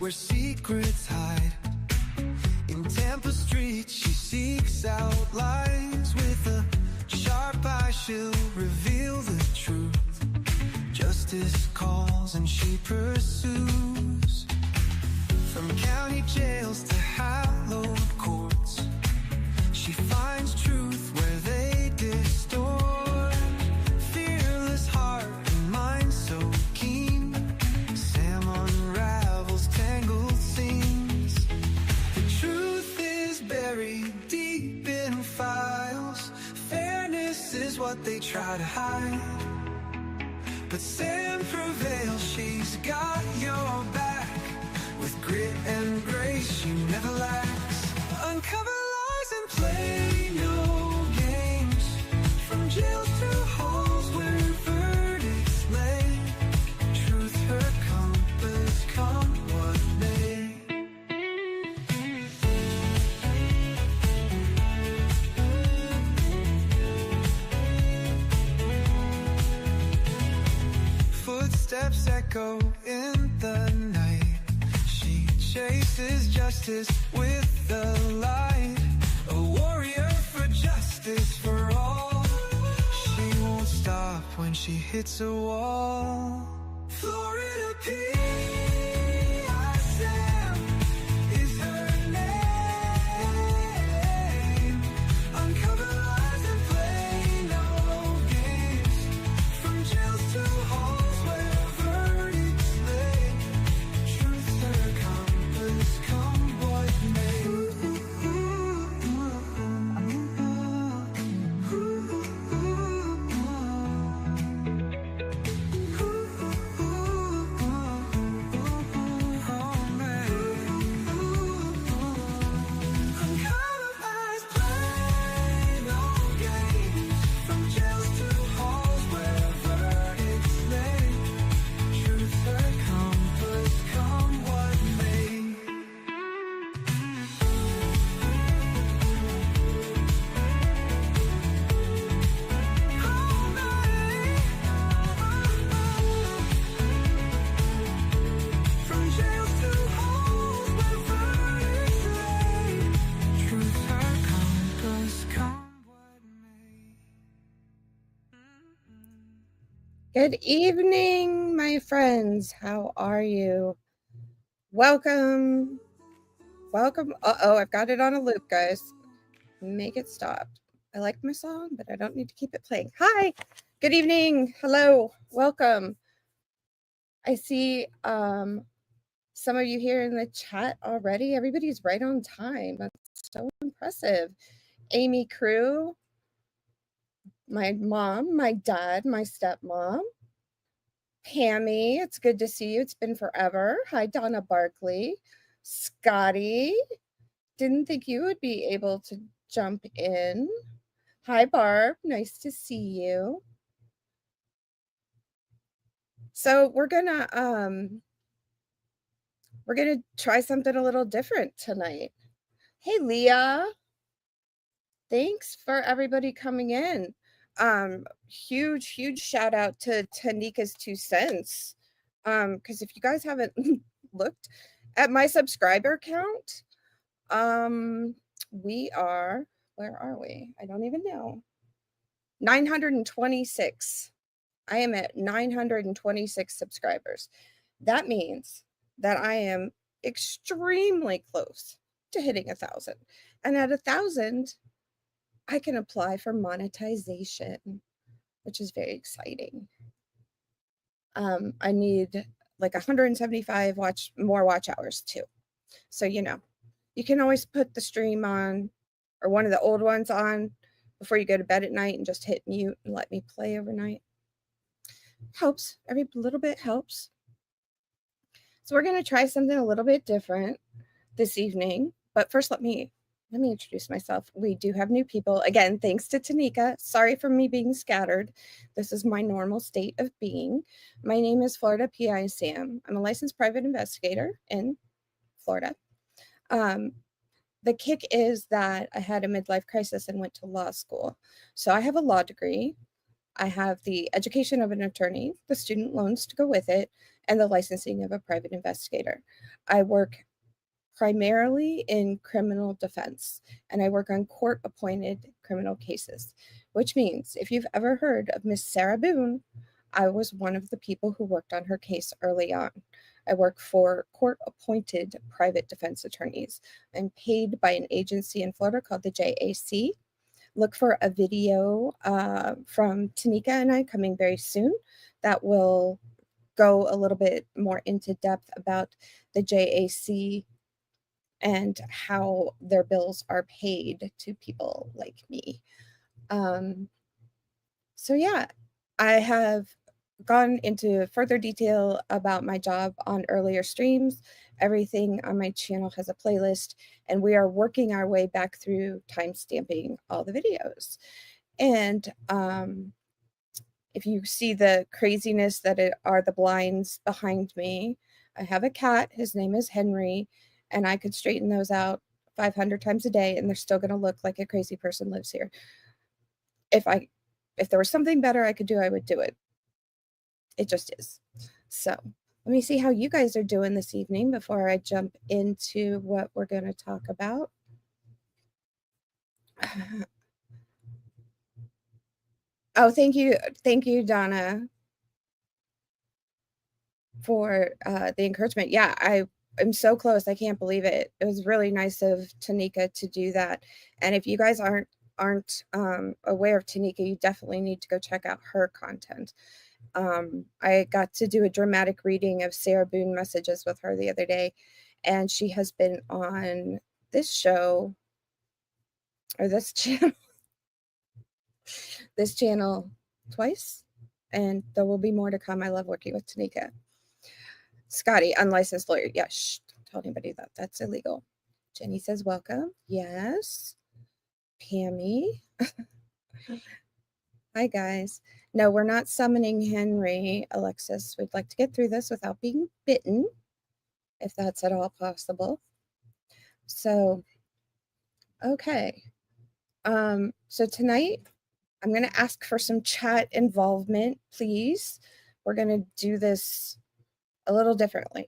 where secrets hide. In Tampa Street, she seeks out lies. With a sharp eye, she'll reveal the truth. Justice calls and she pursues. From county jails to hallowed courts, she finds truth where they distort. Fearless heart and mind so keen, Sam unravels tangled seams. The truth is buried deep in files. Fairness is what they try to hide, but Sam prevails. She's got your back. With grit and grace, she never lacks. Uncover lies and play no games. From jails to halls where verdicts lay. Truth her compass, come what may. Footsteps echo in the night. She chases justice with the light. A warrior for justice for all. She won't stop when she hits a wall. Florida Pisam is her name. Uncover lies and play no games. From jails to halls where verdicts lay. Truth her compass, come what may. Uncover lies, play no games. From jails to halls where verdicts lay. Truth her compass, come what may. From jails to halls where verdicts lay. Truth her compass, come what may. Good evening, my friends. How are you? Welcome. Welcome. Uh-oh, I've got it on a loop, guys. Make it stop. I like my song, but I don't need to keep it playing. Hi. Good evening. Hello. Welcome. I see some of you here in the chat already. Everybody's right on time. That's so impressive. Amy Crew, my mom, my dad, my stepmom. Pammy, it's good to see you. It's been forever. Hi, Donna Barkley. Scotty, didn't think you would be able to jump in. Hi, Barb. Nice to see you. So we're gonna try something a little different tonight. Hey, Leah. Thanks for everybody coming in. Huge shout out to Tanika's 2 cents. Because if you guys haven't looked at my subscriber count, we are, where are we? I don't even know. 926. I am at 926 subscribers. That means that I am extremely close to hitting 1,000. And at 1,000, I can apply for monetization, which is very exciting. I need like 175 more watch hours too. So, you know, you can always put the stream on or one of the old ones on before you go to bed at night and just hit mute and let me play overnight. Helps. Every little bit helps. So we're going to try something a little bit different this evening. But first, let me introduce myself. We do have new people. Again, thanks to Tanika. Sorry for me being scattered. This is my normal state of being. My name is floridapisam. I'm a licensed private investigator in Florida. The kick is that I had a midlife crisis and went to law school. So I have a law degree. I have the education of an attorney, the student loans to go with it, and the licensing of a private investigator. I work primarily in criminal defense, and I work on court-appointed criminal cases, which means if you've ever heard of Miss Sarah Boone, I was one of the people who worked on her case early on. I work for court-appointed private defense attorneys. I'm paid by an agency in Florida called the JAC. Look for a video from Tanika and I coming very soon that will go a little bit more into depth about the JAC and how their bills are paid to people like me. So yeah, I have gone into further detail about my job on earlier streams. Everything on my channel has a playlist, and we are working our way back through timestamping all the videos. And if you see the craziness that are the blinds behind me, I have a cat. His name is Henry, and I could straighten those out 500 times a day, and they're still going to look like a crazy person lives here. If there was something better I could do, I would do it. It just is. So let me see how you guys are doing this evening before I jump into what we're going to talk about. Oh, thank you, Donna, for the encouragement. Yeah, I'm so close. I can't believe it. It was really nice of Tanika to do that. And if you guys aren't aware of Tanika, you definitely need to go check out her content. I got to do a dramatic reading of Sarah Boone messages with her the other day, and she has been on this show or this channel twice, and there will be more to come. I love working with Tanika. Scotty, unlicensed lawyer. Yeah, shh, don't tell anybody that. That's illegal. Jenny says welcome. Yes. Pammy. Hi, guys. No, we're not summoning Henry, Alexis. We'd like to get through this without being bitten, if that's at all possible. So, okay. So tonight, I'm going to ask for some chat involvement, please. We're going to do this a little differently.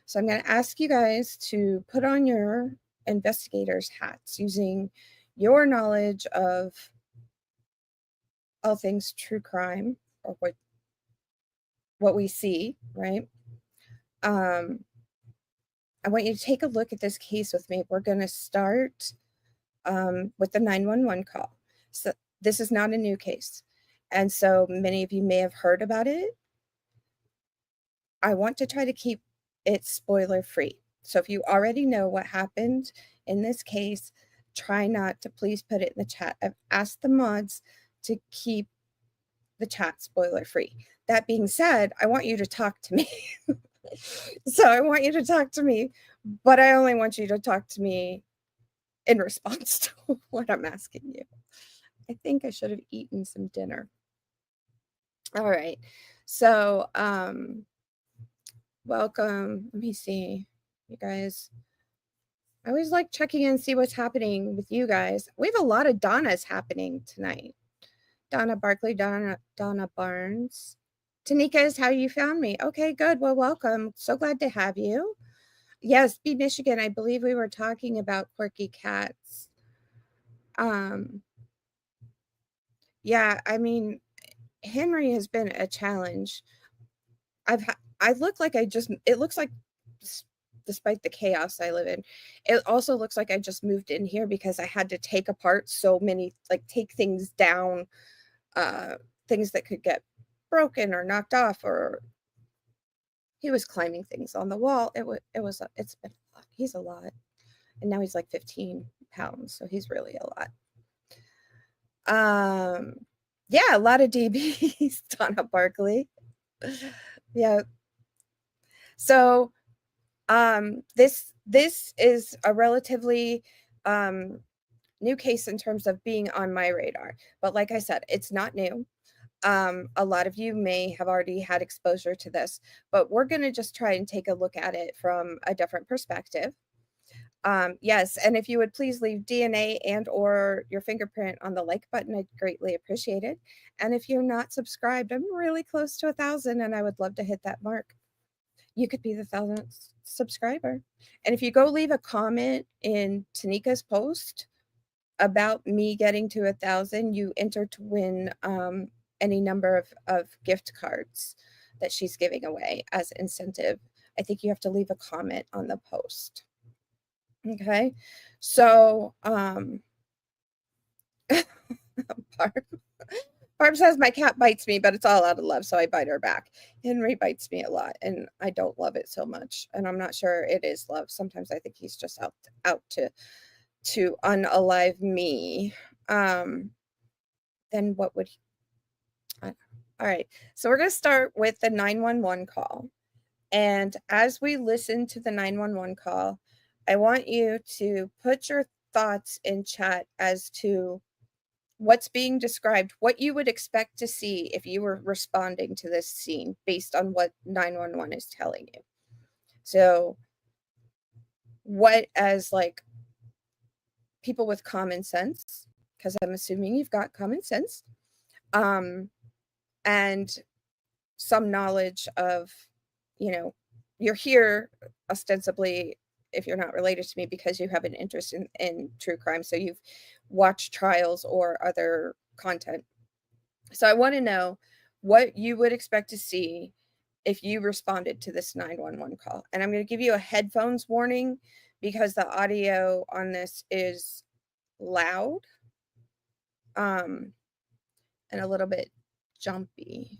So I'm going to ask you guys to put on your investigators' hats using your knowledge of all things true crime, or what we see, right? I want you to take a look at this case with me. We're going to start with the 911 call. So this is not a new case, and so many of you may have heard about it. I want to try to keep it spoiler free. So if you already know what happened in this case, try not to please put it in the chat. I've asked the mods to keep the chat spoiler free. That being said, I want you to talk to me. So I want you to talk to me, but I only want you to talk to me in response to what I'm asking you. I think I should have eaten some dinner. All right. So, welcome. Let me see, you guys. I always like checking in, see what's happening with you guys. We have a lot of Donnas happening tonight. Donna Barkley, Donna Barnes. Tanika is how you found me. Okay, good. Well, welcome. So glad to have you. Yes, B Michigan. I believe we were talking about quirky cats. Yeah, I mean, Henry has been a challenge. I look like it looks like, despite the chaos I live in, it also looks like I just moved in here because I had to take apart so many, like take things down, things that could get broken or knocked off, or he was climbing things on the wall. It's been a lot. He's a lot. And now he's like 15 pounds, so he's really a lot. Yeah, a lot of DBs. Donna Barkley. Yeah. So this is a relatively new case in terms of being on my radar, but like I said, it's not new. A lot of you may have already had exposure to this, but we're going to just try and take a look at it from a different perspective. Yes, and if you would please leave DNA and or your fingerprint on the like button, I'd greatly appreciate it. And if you're not subscribed, I'm really close to 1,000 and I would love to hit that mark. You could be the 1,000th subscriber. And if you go leave a comment in Tanika's post about me getting to 1,000, you enter to win any number of gift cards that she's giving away as incentive. I think you have to leave a comment on the post. Okay, so Barb says my cat bites me, but it's all out of love, so I bite her back. Henry bites me a lot, and I don't love it so much, and I'm not sure it is love. Sometimes I think he's just out to unalive me. Then what would he? All right, so we're gonna start with the 911 call, and as we listen to the 911 call, I want you to put your thoughts in chat as to what's being described, what you would expect to see if you were responding to this scene based on what 911 is telling you. So what, as like people with common sense, because I'm assuming you've got common sense, and some knowledge of, you're here ostensibly, if you're not related to me, because you have an interest in true crime. So you've watched trials or other content. So I want to know what you would expect to see if you responded to this 911 call. And I'm going to give you a headphones warning because the audio on this is loud and a little bit jumpy.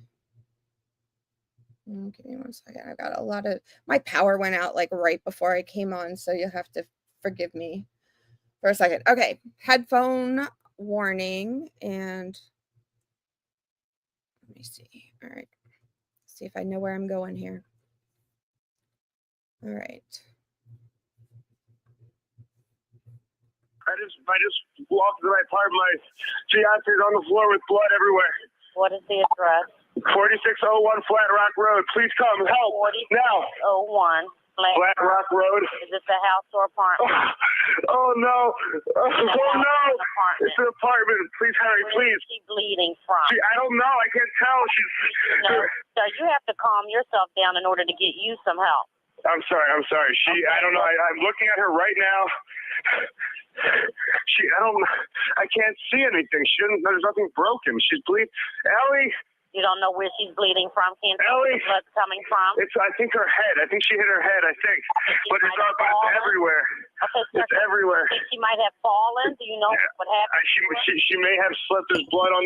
Give me 1 second. I've got a lot of, my power went out like right before I came on, so you'll have to forgive me for a second. Okay, headphone warning, and let me see. All right, see if I know where I'm going here. All right. I just walked to the right part. My fiance's on the floor with blood everywhere. What is the address? 4601 Flat Rock Road. Please come help now. 4601 Flat Rock Road. Is this a house or apartment? Oh no! Oh no! It's an apartment. Please hurry, please. Where is she bleeding from? I don't know. I can't tell. No, so you have to calm yourself down in order to get you some help. I'm sorry. Okay. I don't know. I'm looking at her right now. I can't see anything. There's nothing broken. She's bleeding. Ellie! You don't know where she's bleeding from? Can't tell where the blood's coming from? I think her head. I think she hit her head, But it's everywhere. Okay, it's everywhere. She might have fallen. Do you know what happened? She may have slipped. There's blood on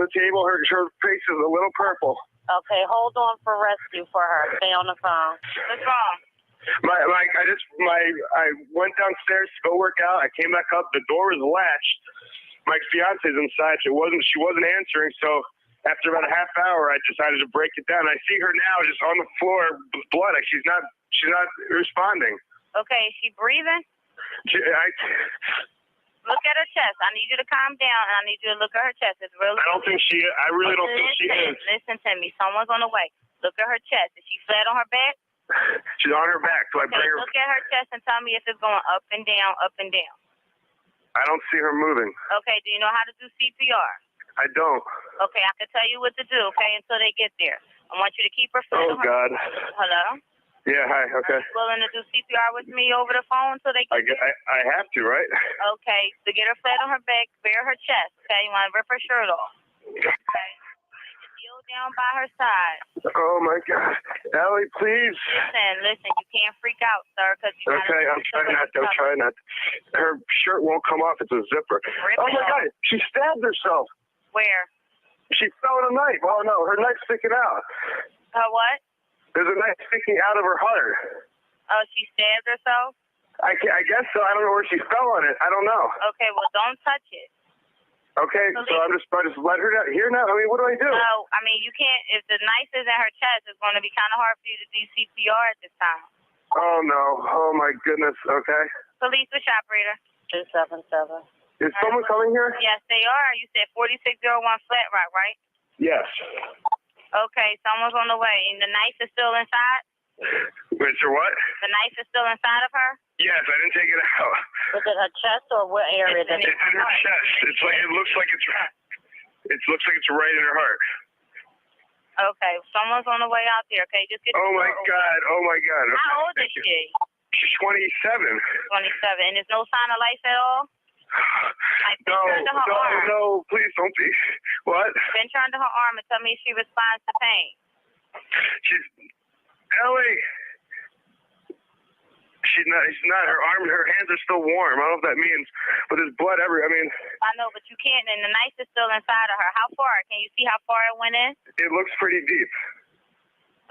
the table. Her face is a little purple. Okay, hold on for rescue for her. Stay on the phone. What's wrong? I went downstairs to go work out. I came back up. The door was latched. My fiance's inside. She wasn't answering. So after about a half hour, I decided to break it down. I see her now just on the floor with blood. Like she's not responding. Okay, is she breathing? Look at her chest. I need you to calm down, and I need you to look at her chest. It's really. I don't think she. I really don't think she is. Listen to me. Someone's on the way. Look at her chest. Is she flat on her back? She's on her back. So I bring her. Look at her chest and tell me if it's going up and down, up and down. I don't see her moving. Okay. Do you know how to do CPR? I don't. Okay, I can tell you what to do, okay, until they get there. I want you to keep her flat on her. God. Hello? Yeah, hi, okay. Are you willing to do CPR with me over the phone until they get there? I have to, right? Okay, so get her flat on her back, bare her chest, okay? You want to rip her shirt off. Okay. Kneel down by her side. Oh, my God. Ellie, please. Listen, you can't freak out, sir, because you Okay, I'm trying not to. Her shirt won't come off. It's a zipper. Oh, my God, she stabbed herself. Where? She fell with a knife. Oh, no, her knife's sticking out. Her what? There's a knife sticking out of her heart. Oh, she stabbed herself? I guess so. I don't know where she fell on it. I don't know. Okay, well, don't touch it. Okay, so I just let her down here now? I mean, what do I do? No, I mean, you can't. If the knife is in her chest, it's going to be kind of hard for you to do CPR at this time. Oh, no. Oh, my goodness. Okay. Police, which operator? 277. Is someone coming here? Yes, they are. You said 4601 Flat Rock, right? Yes. Okay, someone's on the way. And the knife is still inside? Wait, so what? The knife is still inside of her? Yes, I didn't take it out. Was it her chest or what area? It's in her chest. It looks like it's right in her heart. Okay, someone's on the way out there. Okay, just get. Oh my God! Okay, how old is she? She's 27. 27, and there's no sign of life at all. Like, no, please don't be. What? Pinch her under her arm and tell me if she responds to pain. She's Ellie. She's not. Her hands are still warm. I don't know if that means, but there's blood everywhere. I mean. I know, but you can't, and the knife is still inside of her. How far? Can you see how far it went in? It looks pretty deep.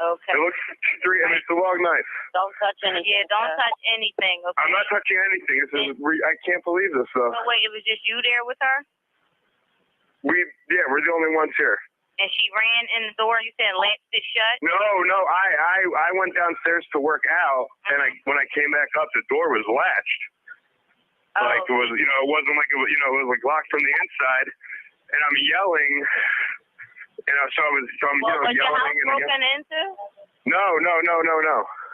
Okay. It looks straight. I mean, it's a long knife. Don't touch anything. Yeah, don't touch anything. Okay. I'm not touching anything. I can't believe this though. So wait, it was just you there with her? We're the only ones here. And she ran in the door. You said latched it shut. No. I went downstairs to work out, and when I came back up, the door was latched. Oh. Like it was, it wasn't like it was, it was like locked from the inside, and I'm yelling. So I'm was yelling. Your house broken into? No. So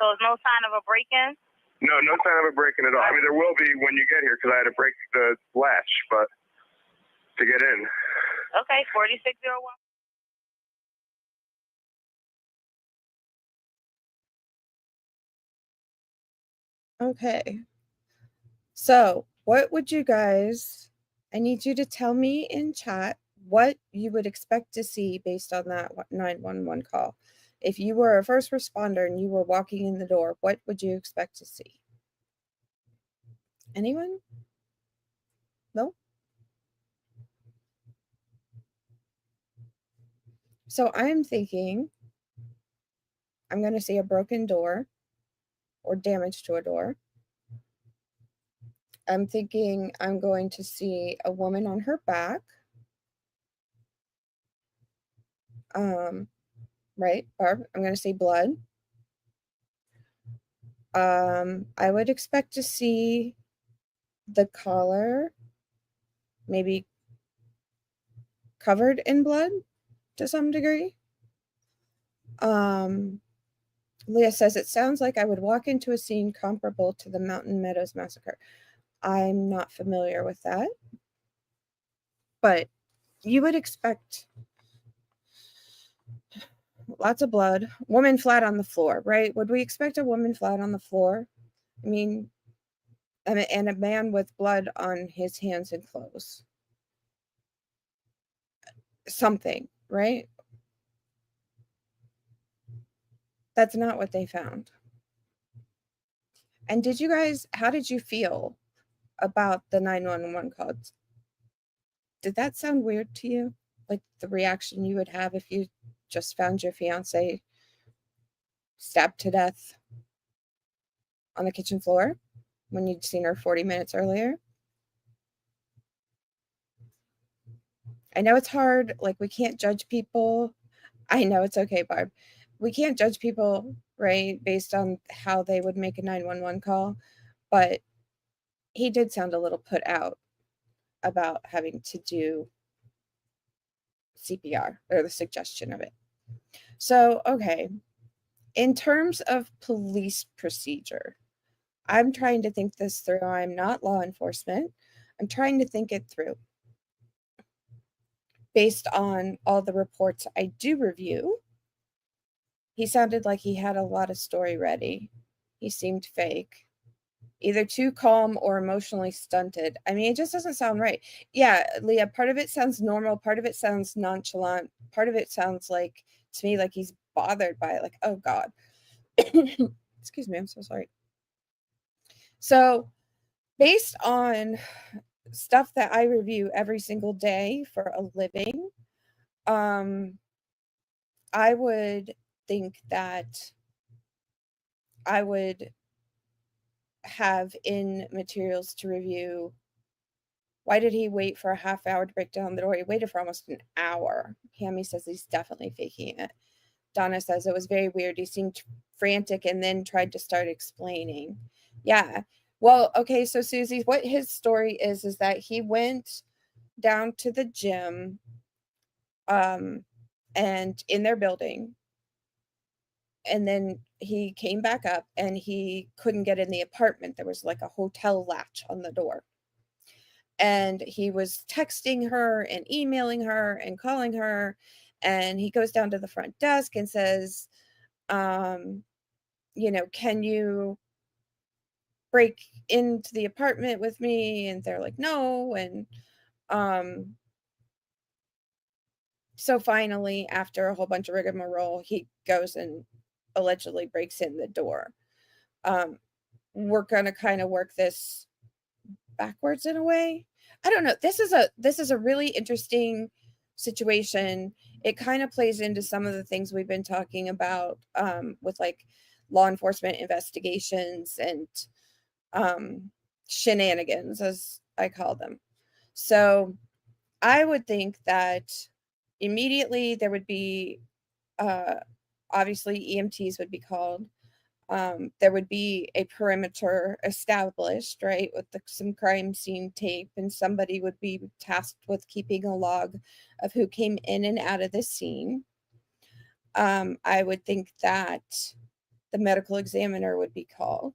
there's no sign of a break-in? No sign of a break-in at all. I mean, there will be when you get here because I had to break the latch, but to get in. Okay, 4601. Okay. So, what would you guys, I need you to tell me in chat what you would expect to see based on that 911 call. If you were a first responder and you were walking in the door, what would you expect to see? Anyone? No? So I'm thinking I'm going to see a broken door or damage to a door. I'm thinking I'm going to see a woman on her back. Right, Barb? I'm going to see blood. I would expect to see the collar maybe covered in blood to some degree. Leah says, it sounds like I would walk into a scene comparable to the Mountain Meadows Massacre. I'm not familiar with that. But you would expect lots of blood. Woman flat on the floor, right? Would we expect a woman flat on the floor? I mean, and a man with blood on his hands and clothes. Something, right? That's not what they found. And how did you feel about the 911 calls? Did that sound weird to you? Like the reaction you would have if you just found your fiance stabbed to death on the kitchen floor when you'd seen her 40 minutes earlier? I know it's hard. Like, we can't judge people. I know it's okay, Barb. We can't judge people, right, based on how they would make a 911 call. But he did sound a little put out about having to do CPR, or the suggestion of it. So, okay, in terms of police procedure, I'm trying to think this through. I'm not law enforcement. I'm trying to think it through. Based on all the reports I do review, he sounded like he had a lot of story ready. He seemed fake. Either too calm or emotionally stunted. I mean, it just doesn't sound right. Yeah, Leah, part of it sounds normal. Part of it sounds nonchalant. Part of it sounds like, to me, like he's bothered by it. Like, oh, God. Excuse me, I'm so sorry. So, based on stuff that I review every single day for a living, I would think that I would have in materials to review. Why did he wait for a half hour to break down the door? He waited for almost an hour. Cammy says he's definitely faking it. Donna says it was very weird. He seemed frantic and then tried to start explaining. Yeah. Well, okay, so Susie, what his story is that he went down to the gym and in their building, And then he came back up and he couldn't get in the apartment. There was like a hotel latch on the door. And he was texting her and emailing her and calling her. And he goes down to the front desk and says, you know, can you break into the apartment with me? And they're like, no. And so finally, after a whole bunch of rigmarole, he goes and allegedly breaks in the door. We're going to kind of work this backwards in a way. I don't know. This is a really interesting situation. It kind of plays into some of the things we've been talking about with like law enforcement investigations and shenanigans, as I call them. So I would think that immediately there would be obviously EMTs would be called. There would be a perimeter established, right, with some crime scene tape, and somebody would be tasked with keeping a log of who came in and out of the scene. I would think that the medical examiner would be called.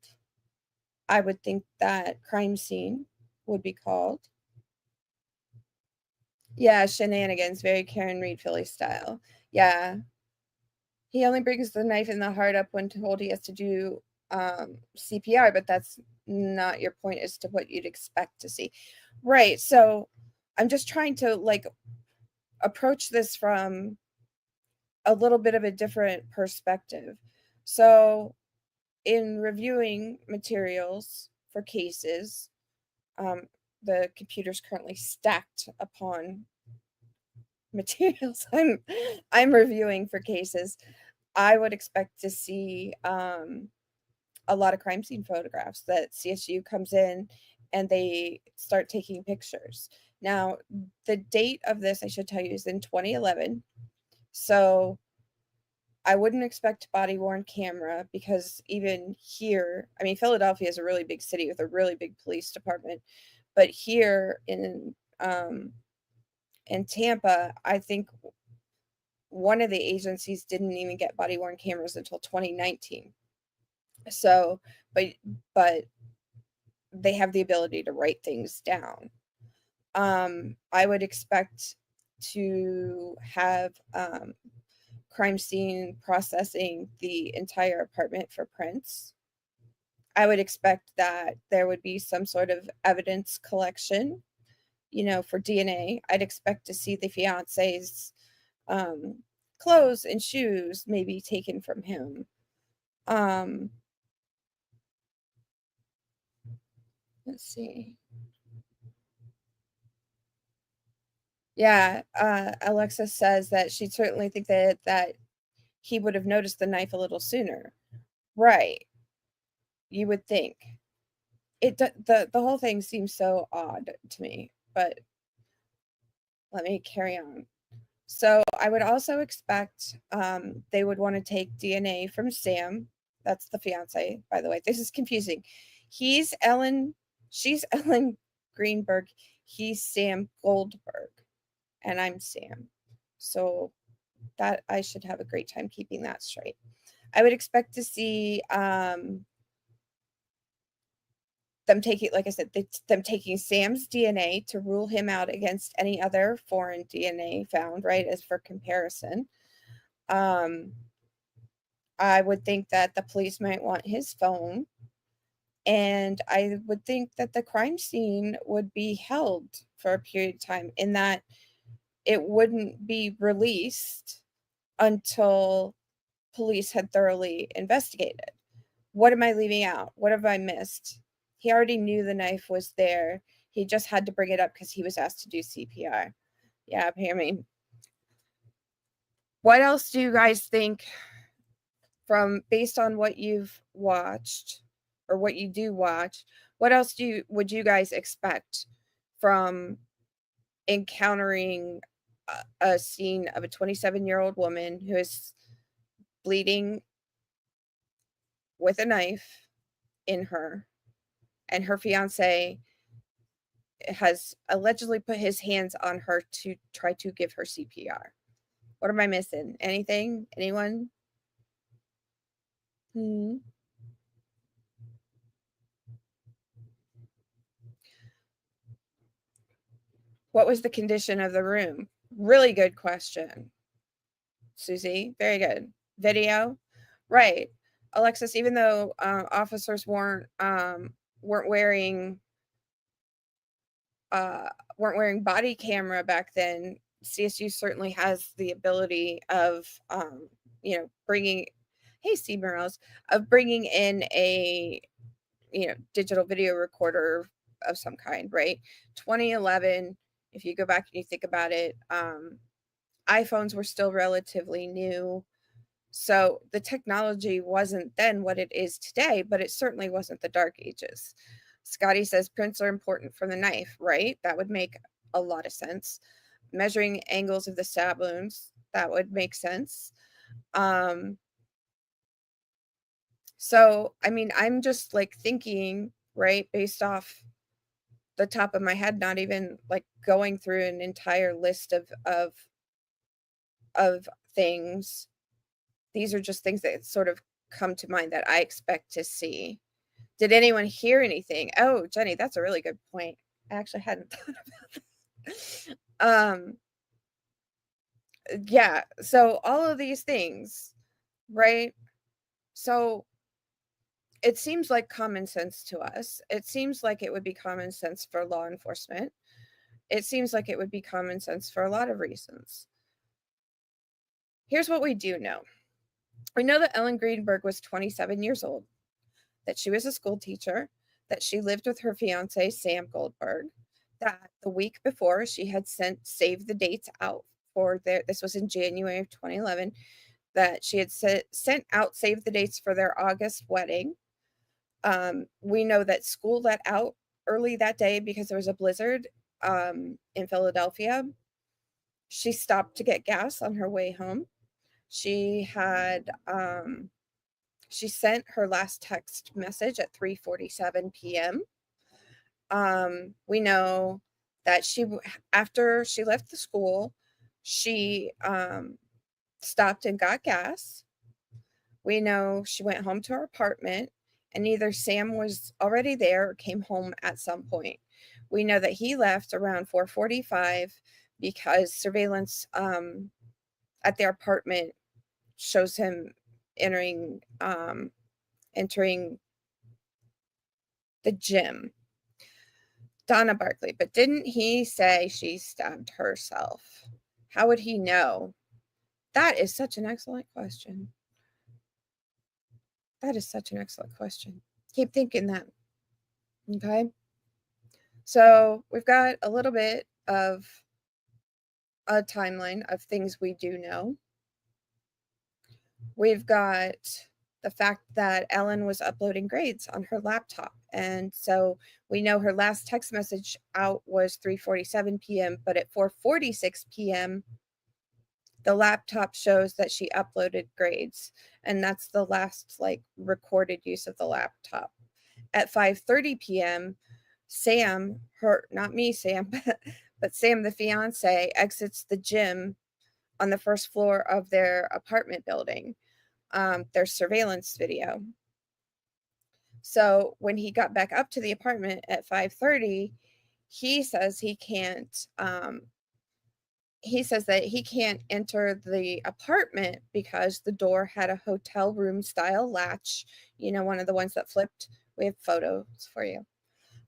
I would think that crime scene would be called. Yeah, shenanigans, very Karen Reed Philly style. Yeah. He only brings the knife in the heart up when told he has to do CPR, but that's not your point as to what you'd expect to see. Right. So I'm just trying to like approach this from a little bit of a different perspective. So in reviewing materials for cases, the computer's currently stacked upon materials I'm reviewing for cases. I would expect to see a lot of crime scene photographs that CSU comes in and they start taking pictures. Now, the date of this, I should tell you, is in 2011. So I wouldn't expect body-worn camera because even here, I mean, Philadelphia is a really big city with a really big police department. But here in Tampa, I think one of the agencies didn't even get body-worn cameras until 2019. So, but they have the ability to write things down. I would expect to have crime scene processing the entire apartment for prints. I would expect that there would be some sort of evidence collection, you know, for DNA. I'd expect to see the fiance's clothes and shoes maybe taken from him. Let's see. Yeah, Alexa says that she'd certainly think that he would have noticed the knife a little sooner. Right. You would think. The whole thing seems so odd to me, but let me carry on. So I would also expect they would want to take DNA from Sam. That's the fiance, by the way. This is confusing. She's Ellen Greenberg. He's Sam Goldberg, and I'm Sam. So that I should have a great time keeping that straight. I would expect to see them taking, like I said, them taking Sam's DNA to rule him out against any other foreign DNA found, right, as for comparison. I would think that the police might want his phone, and I would think that the crime scene would be held for a period of time, in that it wouldn't be released until police had thoroughly investigated. What am I leaving out? What have I missed? He already knew the knife was there. He just had to bring it up because he was asked to do CPR. Yeah, I mean, what else do you guys think based on what you've watched or what you do watch? What else would you guys expect from encountering a scene of a 27-year-old woman who is bleeding with a knife in her, and her fiance has allegedly put his hands on her to try to give her CPR? What am I missing? Anything? Anyone? Hmm. What was the condition of the room? Really good question, Susie. Very good. Video, right? Alexis, even though officers weren't wearing body camera back then, CSU certainly has the ability of bringing, hey Steve Morales, of bringing in a digital video recorder of some kind, right? 2011, if you go back and you think about it, iPhones were still relatively new. So the technology wasn't then what it is today, but it certainly wasn't the dark ages. Scotty says prints are important for the knife, right? That would make a lot of sense. Measuring angles of the stab wounds, that would make sense. So, I mean, I'm just like thinking, right, based off the top of my head, not even like going through an entire list of things. These are just things that sort of come to mind that I expect to see. Did anyone hear anything? Oh, Jenny, that's a really good point. I actually hadn't thought about that. Yeah, so all of these things, right? So it seems like common sense to us. It seems like it would be common sense for law enforcement. It seems like it would be common sense for a lot of reasons. Here's what we do know. We know that Ellen Greenberg was 27 years old, that she was a school teacher, that she lived with her fiance, Sam Goldberg, that the week before she had sent save the dates out for this was in January of 2011, that she had sent out save the dates for their August wedding. We know that school let out early that day because there was a blizzard in Philadelphia. She stopped to get gas on her way home. She had she sent her last text message at 3:47 p.m. We know that after she left the school, she stopped and got gas. We know she went home to her apartment, and either Sam was already there or came home at some point. We know that he left around 4:45 because surveillance at their apartment shows him entering the gym. Donna Barkley, but didn't he say she stabbed herself? How would he know? That is such an excellent question. That is such an excellent question. Keep thinking that. Okay. So we've got a little bit of a timeline of things we do know. We've got the fact that Ellen was uploading grades on her laptop. And so we know her last text message out was 3:47 p.m., but at 4:46 p.m., the laptop shows that she uploaded grades. And that's the last recorded use of the laptop. At 5:30 p.m., Sam, not me, Sam, but Sam, the fiance, exits the gym on the first floor of their apartment building. There's surveillance video. So when he got back up to the apartment at 5:30, he says he can't. He says that he can't enter the apartment because the door had a hotel room style latch. You know, one of the ones that flipped. We have photos for you.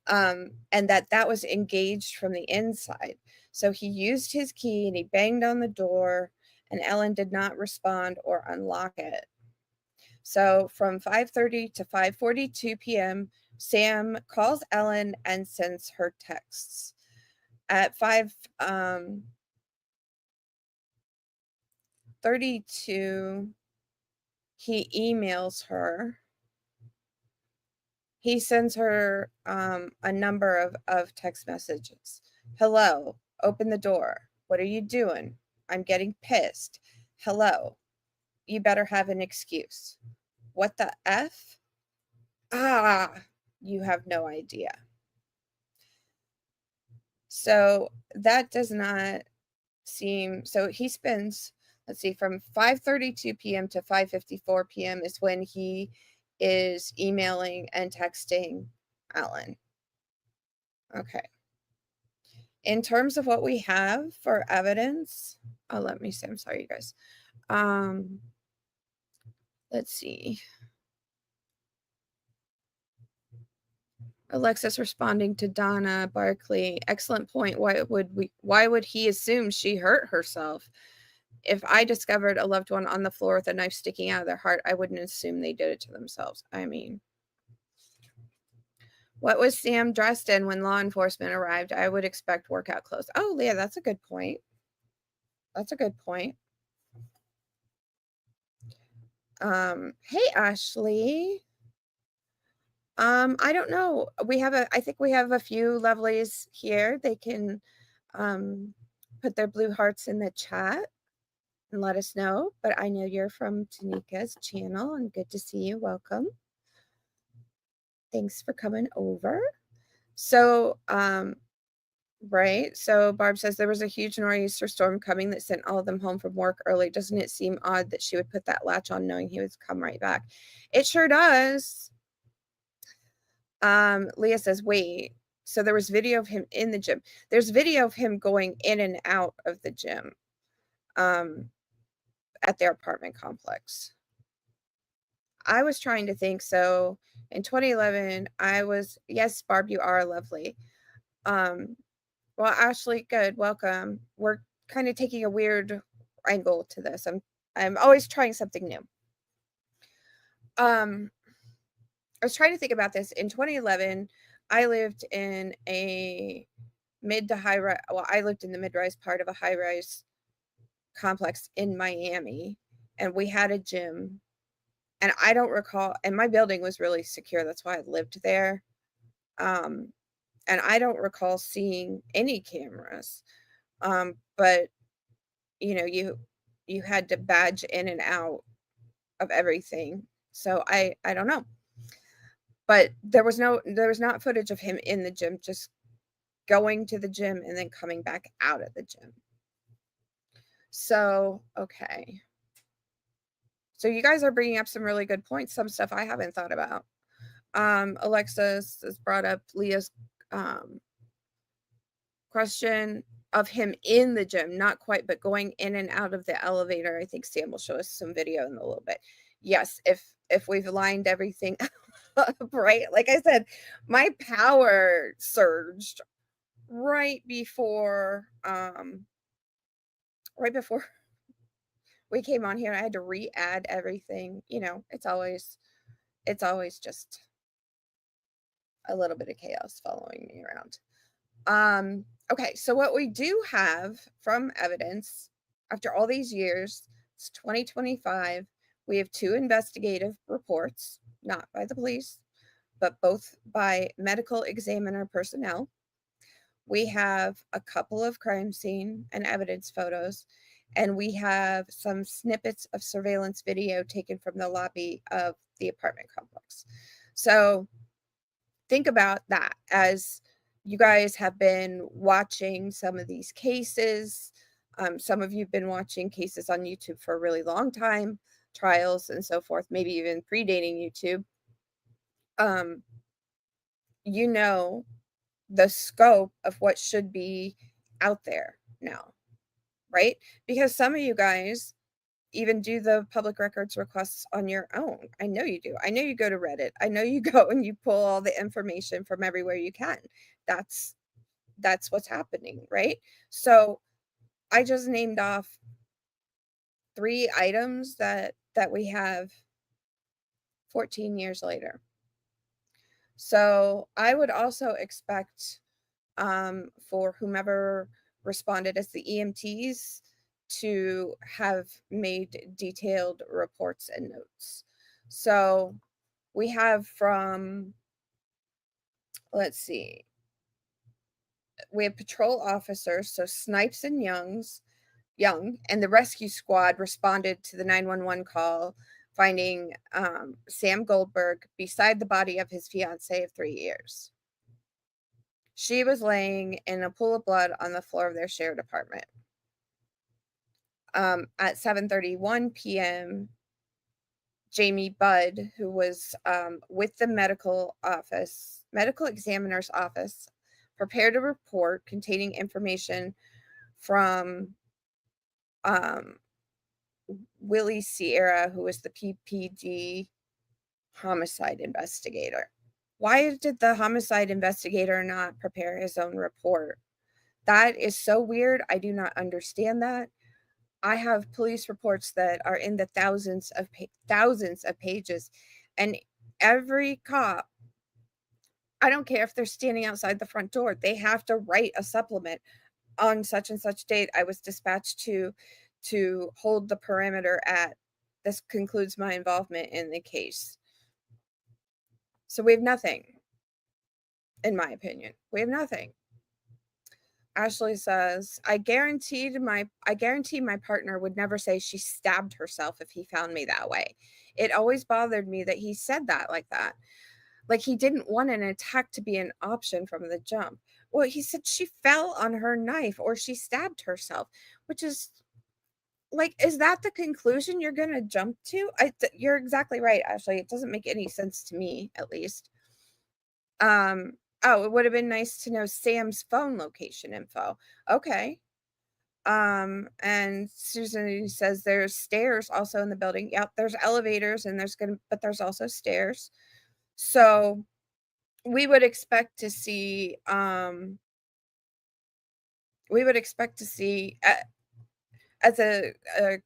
And that was engaged from the inside. So he used his key and he banged on the door, and Ellen did not respond or unlock it. So from 5:30 to 5:42 p.m., Sam calls Ellen and sends her texts. At 5:32, he emails her. He sends her a number of text messages. Hello, open the door. What are you doing? I'm getting pissed. Hello, you better have an excuse. What the F? You have no idea. So that does not seem, so he spends let's see, from 5:32 p.m. to 5:54 p.m. is when he is emailing and texting Ellen. Okay. In terms of what we have for evidence, let me see. I'm sorry, you guys. Let's see. Alexis responding to Donna Barkley. Excellent point. Why would he assume she hurt herself? If I discovered a loved one on the floor with a knife sticking out of their heart, I wouldn't assume they did it to themselves. I mean, what was Sam dressed in when law enforcement arrived? I would expect workout clothes. Oh, Leah, that's a good point. That's a good point. Hey, Ashley. I don't know. I think we have a few lovelies here. They can put their blue hearts in the chat and let us know. But I know you're from Tanika's channel, and good to see you. Welcome. Thanks for coming over. So, right. So Barb says there was a huge nor'easter storm coming that sent all of them home from work early. Doesn't it seem odd that she would put that latch on knowing he would come right back? It sure does. Leah says, wait, so there was video of him in the gym. There's video of him going in and out of the gym at their apartment complex. I was trying to think. So in 2011, yes, Barb, you are lovely. Well, Ashley, good. Welcome. We're kind of taking a weird angle to this. I'm always trying something new. I was trying to think about this. In 2011, I lived in a mid to high rise. Well, I lived in the mid-rise part of a high-rise complex in Miami, and we had a gym. And I don't recall, and my building was really secure. That's why I lived there. And I don't recall seeing any cameras. But you had to badge in and out of everything. So I don't know. But there was not footage of him in the gym, just going to the gym and then coming back out of the gym. So, okay. So you guys are bringing up some really good points, some stuff I haven't thought about. Alexis has brought up Leah's question of him in the gym, not quite, but going in and out of the elevator. I think Sam will show us some video in a little bit. Yes, if we've lined everything up, right? Like I said, my power surged right before we came on here. I had to re-add everything. It's always just a little bit of chaos following me around. Okay, so what we do have from evidence after all these years, it's 2025. We have 2 investigative reports, not by the police, but both by medical examiner personnel. We have a couple of crime scene and evidence photos, and we have some snippets of surveillance video taken from the lobby of the apartment complex. So think about that as you guys have been watching some of these cases. Some of you have been watching cases on YouTube for a really long time, trials and so forth, maybe even predating YouTube. The scope of what should be out there now, right? Because some of you guys even do the public records requests on your own. I know you do. I know you go to Reddit. I know you go and you pull all the information from everywhere you can. That's what's happening, right? So I just named off 3 items that we have 14 years later. So I would also expect for whomever responded as the EMTs to have made detailed reports and notes. So we have from, let's see, we have patrol officers, so Snipes and Young, and the rescue squad responded to the 911 call, finding Sam Goldberg beside the body of his fiancée of 3 years. She was laying in a pool of blood on the floor of their shared apartment. at 7:31 p.m., Jamie Budd, who was with the medical examiner's office, prepared a report containing information from Willie Sierra, who was the PPD homicide investigator. Why did the homicide investigator not prepare his own report? That is so weird. I do not understand that. I have police reports that are in the thousands of pages, and every cop, I don't care if they're standing outside the front door, they have to write a supplement. On such and such date, I was dispatched to hold the perimeter at. This concludes my involvement in the case. So we have nothing, in my opinion. We have nothing. Ashley says, I guarantee my partner would never say she stabbed herself if he found me that way. It always bothered me that he said that like that. Like he didn't want an attack to be an option from the jump. Well, he said she fell on her knife or she stabbed herself, which is like, is that the conclusion you're going to jump to? You're exactly right, Ashley. It doesn't make any sense to me, at least. Oh, it would have been nice to know Sam's phone location info. Okay. And Susan says there's stairs also in the building. Yep, there's elevators and but there's also stairs. So we would expect to see as a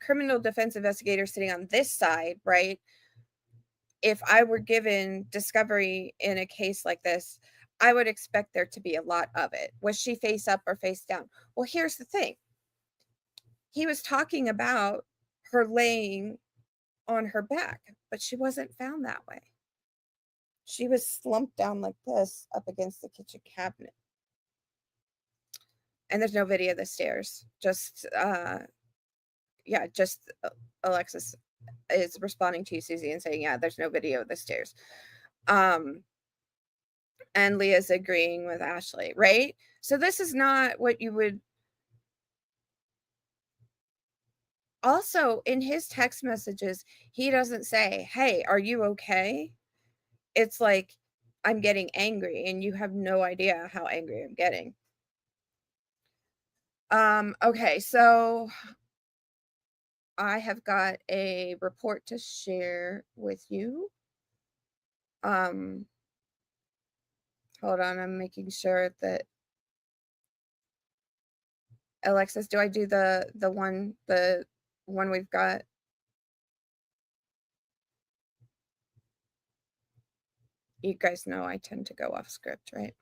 criminal defense investigator sitting on this side, right? If I were given discovery in a case like this, I would expect there to be a lot of it. Was she face up or face down? Well, here's the thing. He was talking about her laying on her back, but she wasn't found that way. She was slumped down like this up against the kitchen cabinet. And there's no video of the stairs. Just Alexis is responding to you, Susie, and saying, yeah, there's no video of the stairs. And Leah's agreeing with Ashley, right? So this is not what you would. Also, in his text messages, he doesn't say, hey, are you okay? It's like, I'm getting angry, and you have no idea how angry I'm getting. Okay, so I have got a report to share with you. Hold on, I'm making sure that Alexis, do I do the one we've got? You guys know I tend to go off script, right?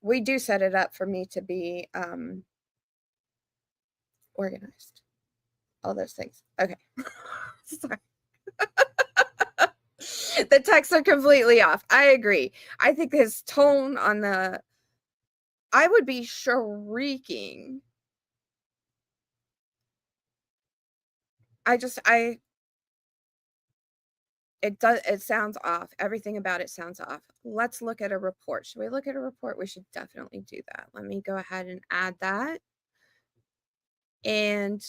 We do set it up for me to be organized. All those things. Okay. Sorry. The texts are completely off. I agree. I think his tone on I would be shrieking. It sounds off. Everything about it sounds off. Let's look at a report. Should we look at a report? We should definitely do that. Let me go ahead and add that. And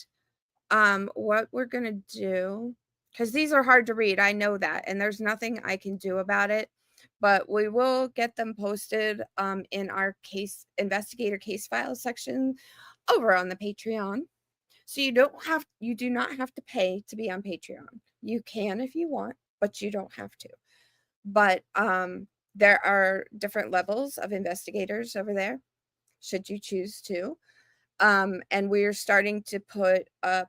what we're going to do, because these are hard to read, I know that, and there's nothing I can do about it, but we will get them posted in our investigator case files section over on the Patreon. So you do not have to pay to be on Patreon. You can if you want, but you don't have to. But there are different levels of investigators over there, should you choose to. And we're starting to put up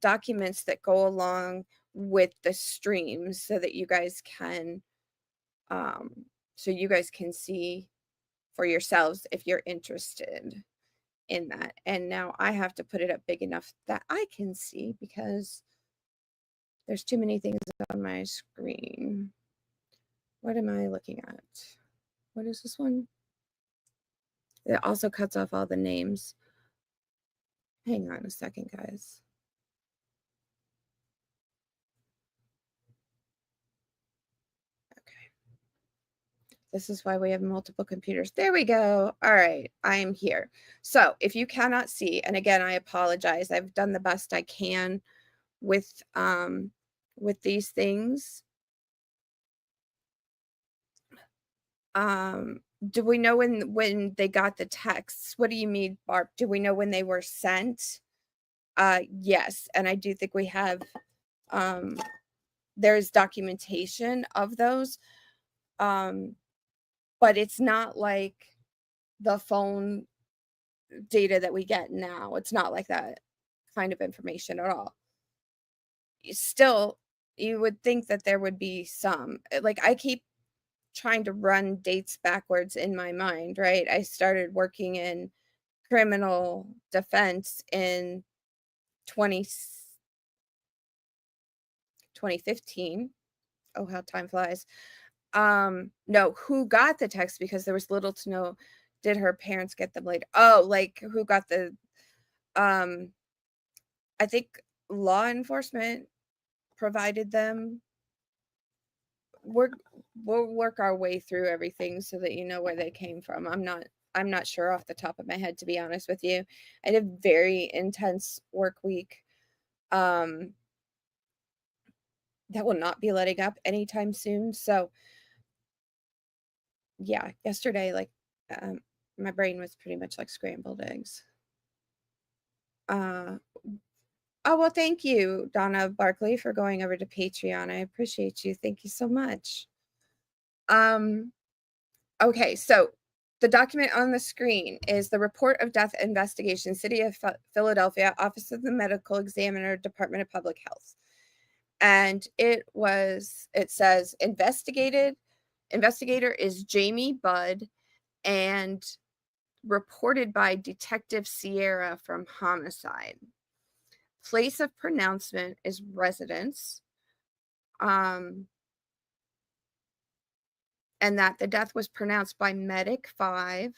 documents that go along with the streams so that you guys can see for yourselves if you're interested in that. And now I have to put it up big enough that I can see, because there's too many things on my screen. What am I looking at? What is this one? It also cuts off all the names. Hang on a second, guys. This is why we have multiple computers. There we go. All right, I am here. So if you cannot see, and again, I apologize. I've done the best I can with these things. Do we know when they got the texts? What do you mean, Barb? Do we know when they were sent? Yes, and I do think we have there's documentation of those. But it's not like the phone data that we get now. It's not like that kind of information at all. Still, you would think that there would be some. Like, I keep trying to run dates backwards in my mind, right? I started working in criminal defense in 2015. Oh, how time flies. No, who got the text, because there was little to no, did her parents get them later? Oh, like who got the, I think law enforcement provided them. We'll work our way through everything so that you know where they came from. I'm not sure off the top of my head, to be honest with you. I had a very intense work week. That will not be letting up anytime soon. So yeah, yesterday, like, my brain was pretty much like scrambled eggs. Oh, well, thank you, Donna Barkley, for going over to Patreon. I appreciate you. Thank you so much. Okay, so the document on the screen is the report of death investigation, City of Philadelphia, Office of the Medical Examiner, Department of Public Health. And it says investigator is Jamie Budd and reported by Detective Sierra from Homicide. Place of pronouncement is residence. And that the death was pronounced by Medic 5.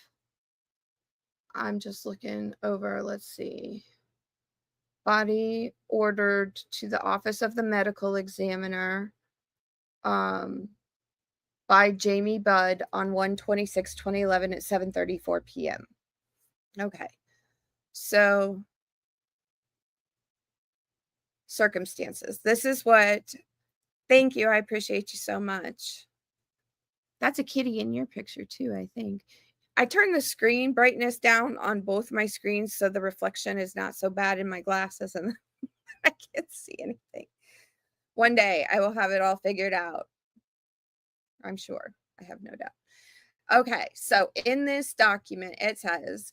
I'm just looking over, let's see. Body ordered to the Office of the Medical Examiner by Jamie Budd on 1/26/2011 at 7:34 p.m. Okay. So circumstances. This is what, thank you. I appreciate you so much. That's a kitty in your picture too, I think. I turned the screen brightness down on both my screens so the reflection is not so bad in my glasses and I can't see anything. One day I will have it all figured out. I'm sure. I have no doubt. Okay, so in this document, it says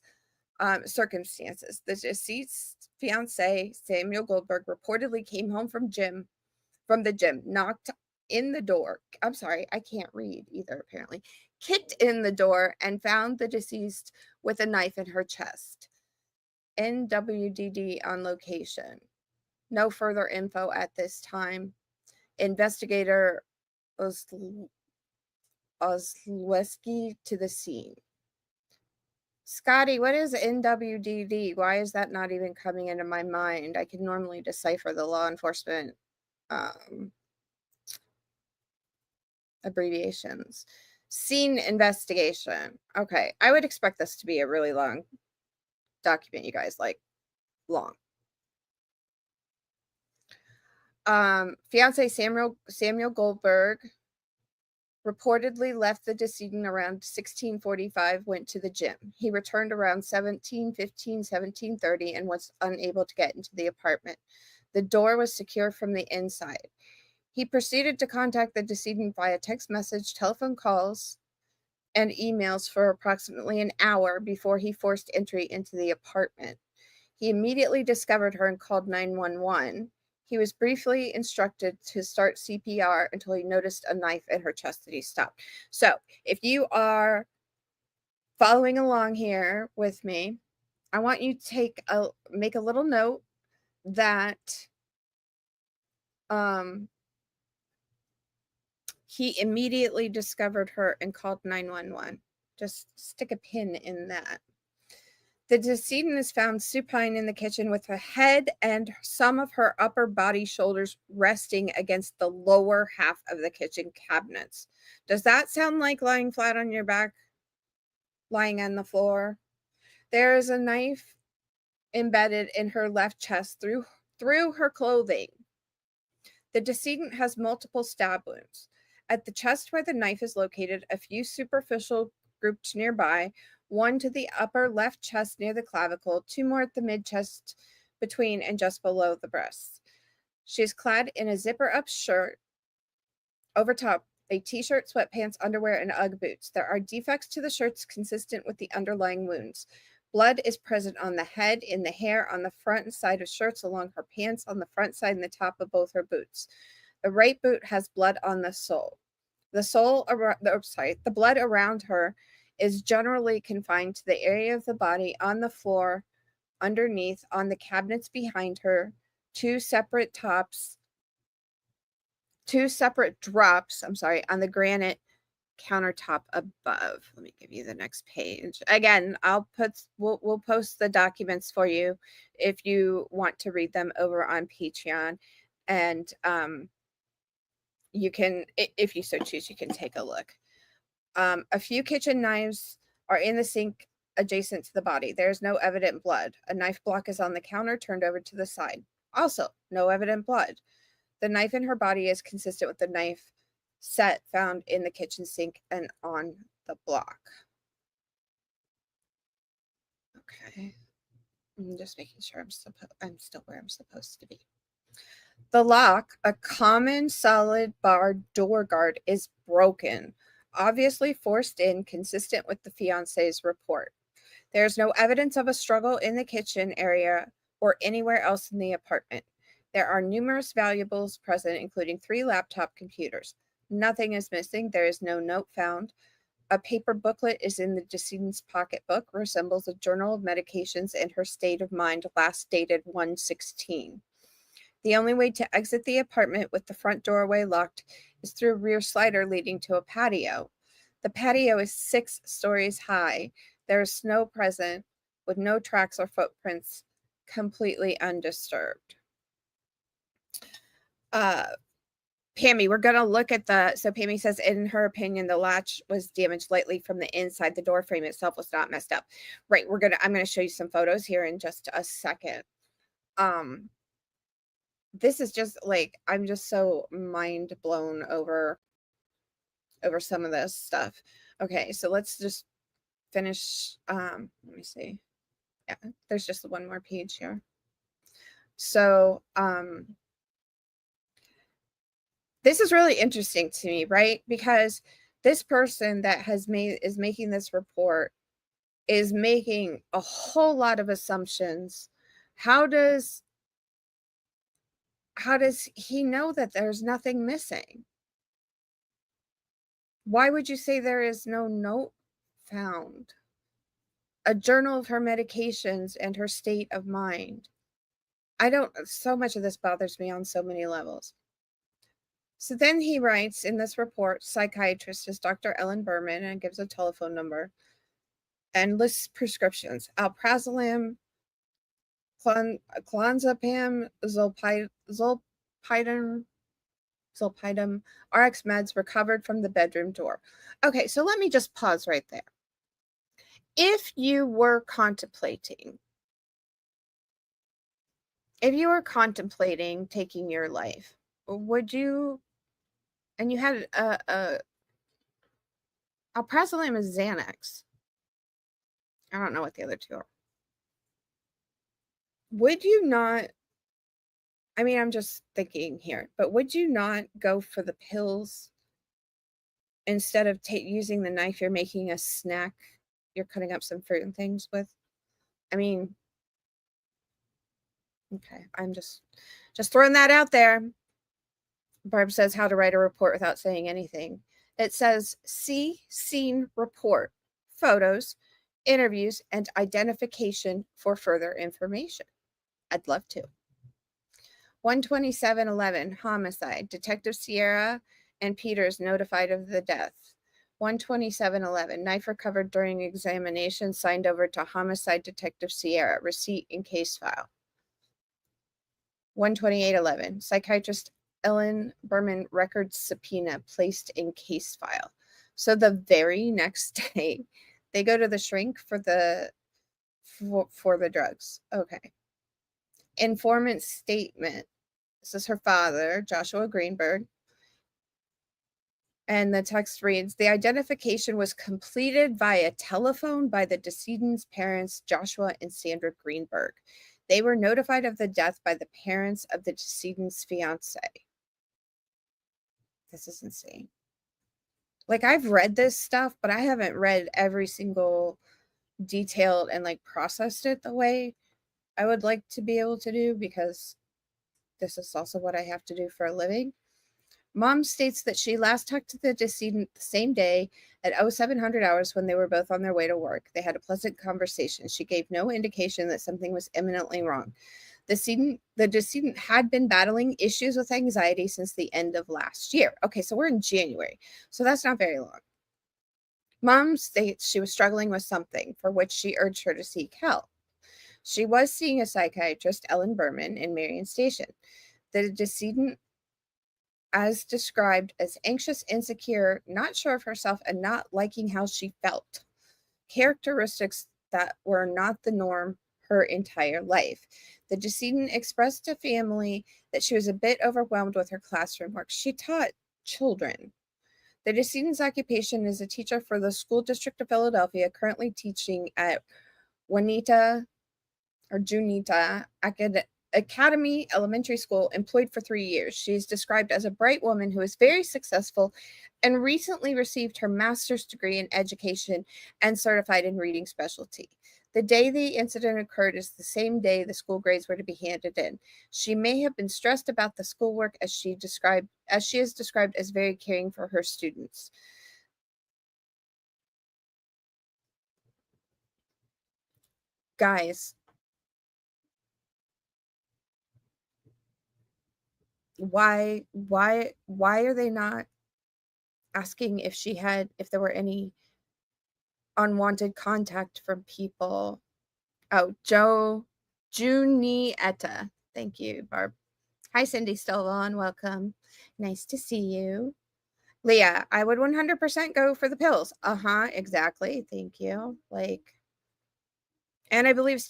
circumstances. The deceased fiance, Samuel Goldberg, reportedly came home from the gym, knocked in the door. I'm sorry, I can't read either, apparently. Kicked in the door and found the deceased with a knife in her chest. NWDD on location. No further info at this time. Investigator Osleski to the scene. Scotty, what is NWDD? Why is that not even coming into my mind? I can normally decipher the law enforcement abbreviations. Scene investigation. Okay, I would expect this to be a really long document, you guys, like long. Fiance Samuel Goldberg reportedly left the decedent around 16:45, went to the gym. He returned around 17:15, 17:30, and was unable to get into the apartment. The door was secure from the inside. He proceeded to contact the decedent via text message, telephone calls, and emails for approximately an hour before he forced entry into the apartment. He immediately discovered her and called 911. He was briefly instructed to start CPR until he noticed a knife in her chest that he stopped. So if you are following along here with me, I want you to make a little note that he immediately discovered her and called 911. Just stick a pin in that. The decedent is found supine in the kitchen with her head and some of her upper body shoulders resting against the lower half of the kitchen cabinets. Does that sound like lying flat on your back? Lying on the floor? There is a knife embedded in her left chest through her clothing. The decedent has multiple stab wounds. At the chest where the knife is located, a few superficial grouped nearby, one to the upper left chest near the clavicle, two more at the mid-chest between and just below the breasts. She is clad in a zipper-up shirt over top, a t-shirt, sweatpants, underwear, and Ugg boots. There are defects to the shirts consistent with the underlying wounds. Blood is present on the head, in the hair, on the front and side of shirts, along her pants, on the front side and the top of both her boots. The right boot has blood on the sole. The blood around her is generally confined to the area of the body, on the floor, underneath, on the cabinets behind her, two separate drops, on the granite countertop above. Let me give you the next page. Again, we'll post the documents for you if you want to read them over on Patreon, and you can, if you so choose, you can take a look. A few kitchen knives are in the sink adjacent to the body. There is no evident blood. A knife block is on the counter, turned over to the side. Also, no evident blood. The knife in her body is consistent with the knife set found in the kitchen sink and on the block. Okay. I'm just making sure I'm still where I'm supposed to be. The lock, a common solid bar door guard, is broken, obviously forced in, consistent with the fiance's report. There is no evidence of a struggle in the kitchen area or anywhere else in the apartment. There are numerous valuables present, including 3 laptop computers. Nothing is missing. There is no note found. A paper booklet is in the decedent's pocketbook, resembles a journal of medications and her state of mind, last dated 1/16. The only way to exit the apartment with the front doorway locked is through a rear slider leading to a patio. The patio is 6 stories high. There is snow present with no tracks or footprints, completely undisturbed. Pammy, we're going to look at so Pammy says, in her opinion, the latch was damaged lightly from the inside. The door frame itself was not messed up. Right. I'm going to show you some photos here in just a second. This is just like, I'm just so mind blown over some of this stuff. Okay. So let's just finish. Let me see. Yeah, there's just one more page here. So, this is really interesting to me, right? Because this person that is making this report is making a whole lot of assumptions. How does he know that there's nothing missing? Why would you say there is no note found? A journal of her medications and her state of mind. So much of this bothers me on so many levels. So then he writes in this report, psychiatrist is Dr. Ellen Berman, and gives a telephone number and lists prescriptions: alprazolam, clonazepam, zolpidem, RX meds recovered from the bedroom door. Okay, so let me just pause right there. If you were contemplating taking your life, would you, and you had alprazolam is Xanax. I don't know what the other two are. Would you not, I mean, I'm just thinking here, but would you not go for the pills instead of using the knife you're making a snack? You're cutting up some fruit and things with? I mean, okay, I'm just throwing that out there. Barb says how to write a report without saying anything. It says, see scene report, photos, interviews, and identification for further information. I'd love to. 12711, homicide. Detective Sierra and Peters notified of the death. 12711, knife recovered during examination, signed over to Homicide Detective Sierra, receipt in case file. 12811, psychiatrist Ellen Berman record subpoena placed in case file. So the very next day, they go to the shrink for the drugs. Okay. Informant statement. This is her father, Joshua Greenberg. And the text reads, the identification was completed via telephone by the decedent's parents, Joshua and Sandra Greenberg. They were notified of the death by the parents of the decedent's fiance. This is insane. Like, I've read this stuff, but I haven't read every single detailed and like processed it the way I would like to be able to do, because this is also what I have to do for a living. Mom states that she last talked to the decedent the same day at 0700 hours when they were both on their way to work. They had a pleasant conversation. She gave no indication that something was imminently wrong. The decedent had been battling issues with anxiety since the end of last year. Okay, so we're in January, so that's not very long. Mom states she was struggling with something for which she urged her to seek help. She was seeing a psychiatrist, Ellen Berman, in Marion Station. The decedent, as described as anxious, insecure, not sure of herself, and not liking how she felt. Characteristics that were not the norm her entire life. The decedent expressed to family that she was a bit overwhelmed with her classroom work. She taught children. The decedent's occupation is a teacher for the School District of Philadelphia, currently teaching at Junita Academy Elementary School, employed for 3 years. She is described as a bright woman who is very successful and recently received her master's degree in education and certified in reading specialty. The day the incident occurred is the same day the school grades were to be handed in. She may have been stressed about the schoolwork, as she is described as very caring for her students. Guys, why are they not asking if there were any unwanted contact from people? Oh, Junietta. Thank you, Barb. Hi, Cindy Stovall. Welcome. Nice to see you. Leah, I would 100% go for the pills. Exactly. Thank you. And I believe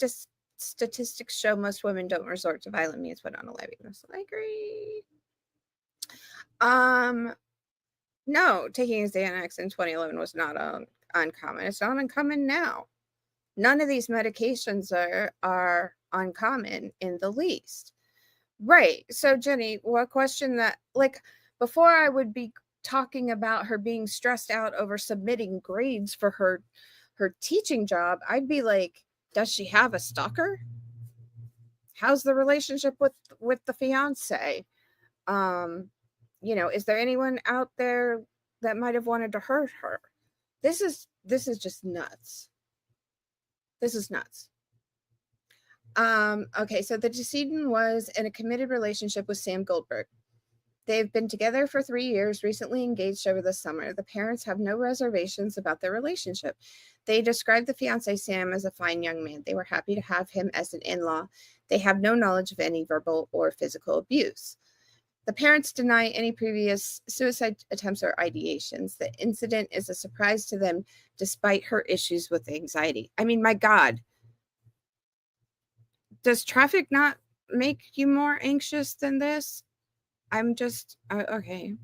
statistics show most women don't resort to violent means when on a live. I agree. No, taking a Xanax in 2011 was not uncommon. It's not uncommon now. None of these medications are uncommon in the least. Right. So, Jenny, what question that, before I would be talking about her being stressed out over submitting grades for her teaching job, I'd be like, does she have a stalker? How's the relationship with the fiance? Is there anyone out there that might have wanted to hurt her? This is just nuts. This is nuts. Okay, so the decedent was in a committed relationship with Sam Goldberg. They've been together for 3 years, recently engaged over the summer. The parents have no reservations about their relationship. They described the fiancé, Sam, as a fine young man. They were happy to have him as an in-law. They have no knowledge of any verbal or physical abuse. The parents deny any previous suicide attempts or ideations. The incident is a surprise to them, despite her issues with anxiety. I mean, my God. Does traffic not make you more anxious than this? I'm just, okay.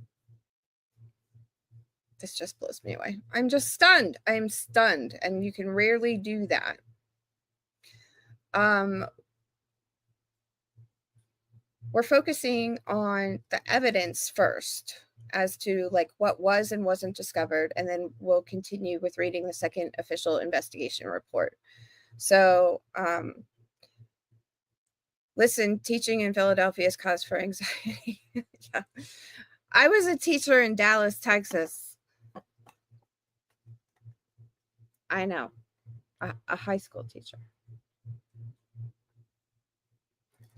This just blows me away. I'm just stunned. I'm stunned. And you can rarely do that. We're focusing on the evidence first as to what was and wasn't discovered. And then we'll continue with reading the second official investigation report. So, listen, teaching in Philadelphia is cause for anxiety. Yeah. I was a teacher in Dallas, Texas. I know. A high school teacher.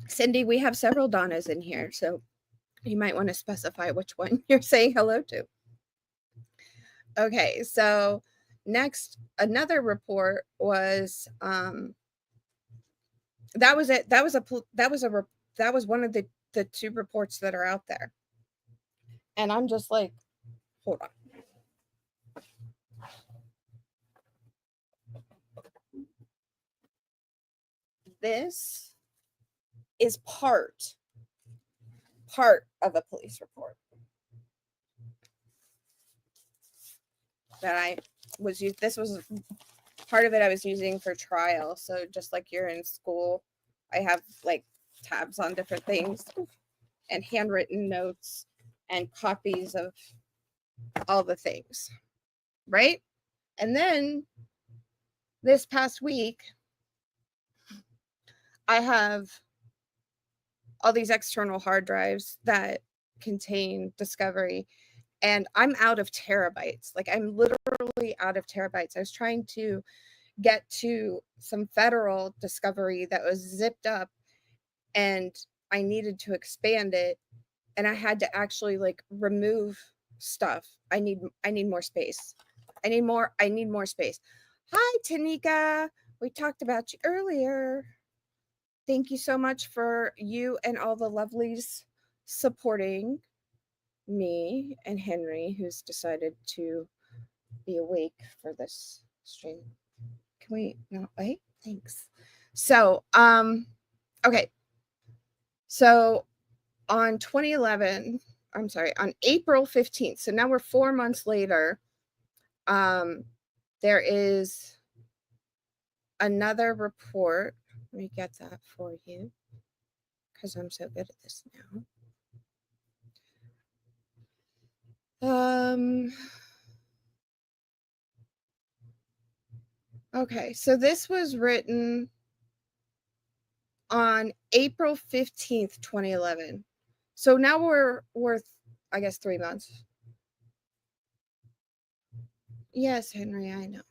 Cindy, we have several Donnas in here, so you might want to specify which one you're saying hello to. Okay, so next, another report was that was it. That was one of the two reports that are out there. And I'm just like, hold on. This is part of a police report that I was using. This was part of it I was using for trial. So just like you're in school, I have like tabs on different things and handwritten notes and copies of all the things, right? And then this past week, I have all these external hard drives that contain discovery, and I'm out of terabytes. Like, I'm literally out of terabytes. I was trying to get to some federal discovery that was zipped up, and I needed to expand it, and I had to actually like remove stuff. I need more space. I need more space. Hi, Tanika. We talked about you earlier. Thank you so much for you and all the lovelies supporting me and Henry, who's decided to be awake for this stream. Can we not wait? Thanks. So, okay. So on on April 15th, so now we're 4 months later, there is another report. Let me get that for you because I'm so good at this now. Okay, so this was written on April 15th, 2011. So now we're I guess 3 months. Yes, Henry, I know.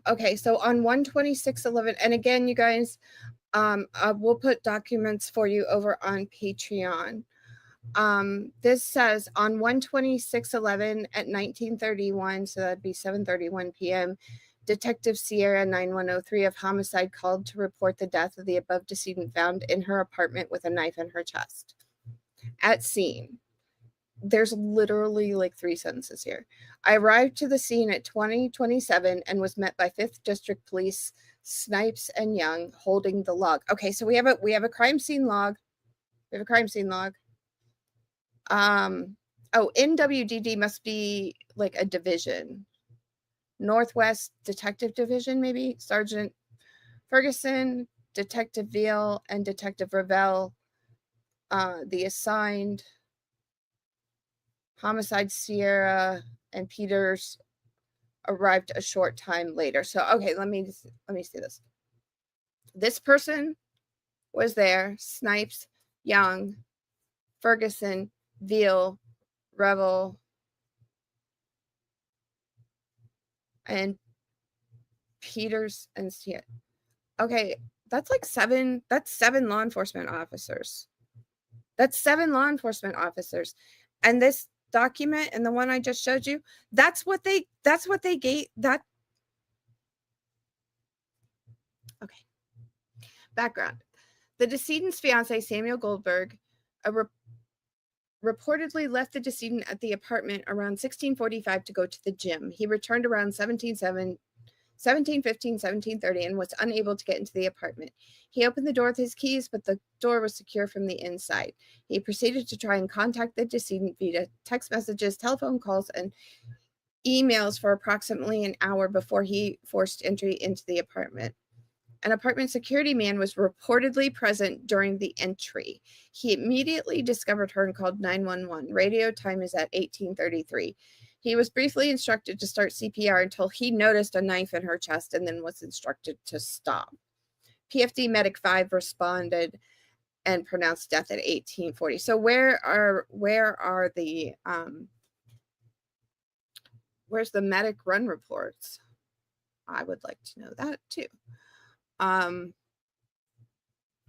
Okay, so on 1/26/11, and again, you guys, we'll put documents for you over on Patreon. This says on 1/26/11 at 19:31, so that'd be 7:31 p.m., Detective Sierra 9103 of Homicide called to report the death of the above decedent found in her apartment with a knife in her chest. At scene. There's literally like 3 sentences here. I arrived to the scene at 20:27 and was met by 5th District Police Snipes and Young holding the log. Okay, so we have a crime scene log. We have a crime scene log. NWDD must be like a division. Northwest Detective Division, maybe. Sergeant Ferguson, Detective Veal, and Detective Ravel, the assigned. Homicide Sierra and Peters arrived a short time later. So, okay, let me see this. This person was there. Snipes, Young, Ferguson, Veal, Revel, and Peters and Sierra. Okay, that's like 7. That's 7 law enforcement officers. That's 7 law enforcement officers. And this document and the one I just showed you, that's what they gave that. Okay. Background. The decedent's fiance, Samuel Goldberg, reportedly left the decedent at the apartment around 16:45 to go to the gym. He returned around 17:15, 17:30 and was unable to get into the apartment. He opened the door with his keys, but the door was secure from the inside. He proceeded to try and contact the decedent via text messages, telephone calls, and emails for approximately an hour before he forced entry into the apartment. An apartment security man was reportedly present during the entry. He immediately discovered her and called 911. Radio time is at 18:33. He was briefly instructed to start CPR until he noticed a knife in her chest and then was instructed to stop. PFD Medic 5 responded and pronounced death at 18:40. So where are the where's the medic run reports? I would like to know that too.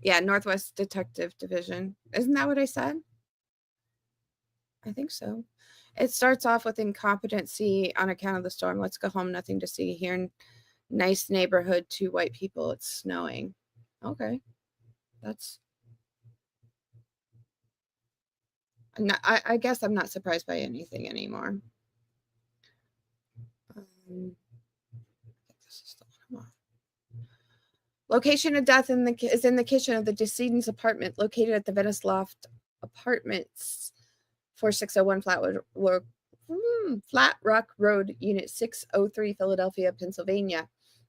Yeah, Northwest Detective Division. Isn't that what I said? I think so. It starts off with incompetency on account of the storm. Let's go home. Nothing to see here. Nice neighborhood. 2 white people. It's snowing. Okay. That's... I guess I'm not surprised by anything anymore. I think this is the one I'm on. Location of death is in the kitchen of the decedent's apartment located at the Venice Loft Apartments, 4601 Flat Rock Road, Unit 603, Philadelphia, Pennsylvania.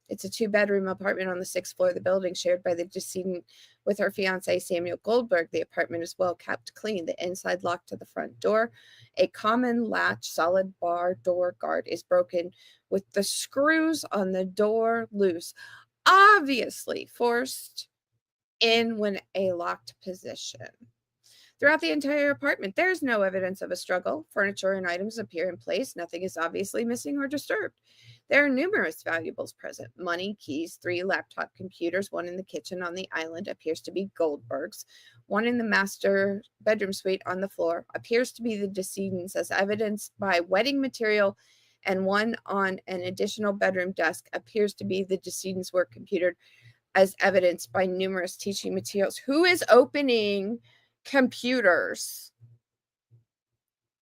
It's a 2-bedroom apartment on the 6th floor of the building, shared by the decedent with her fiancé, Samuel Goldberg. The apartment is well kept clean. The inside lock to the front door, a common latch solid bar door guard, is broken with the screws on the door loose, obviously forced in when a locked position. Throughout the entire apartment, there's no evidence of a struggle. Furniture and items appear in place. Nothing is obviously missing or disturbed. There are numerous valuables present. Money, keys, 3 laptop computers, one in the kitchen on the island, appears to be Goldberg's. One in the master bedroom suite on the floor appears to be the decedent's, as evidenced by wedding material, and one on an additional bedroom desk appears to be the decedent's work computer, as evidenced by numerous teaching materials. Who is opening computers?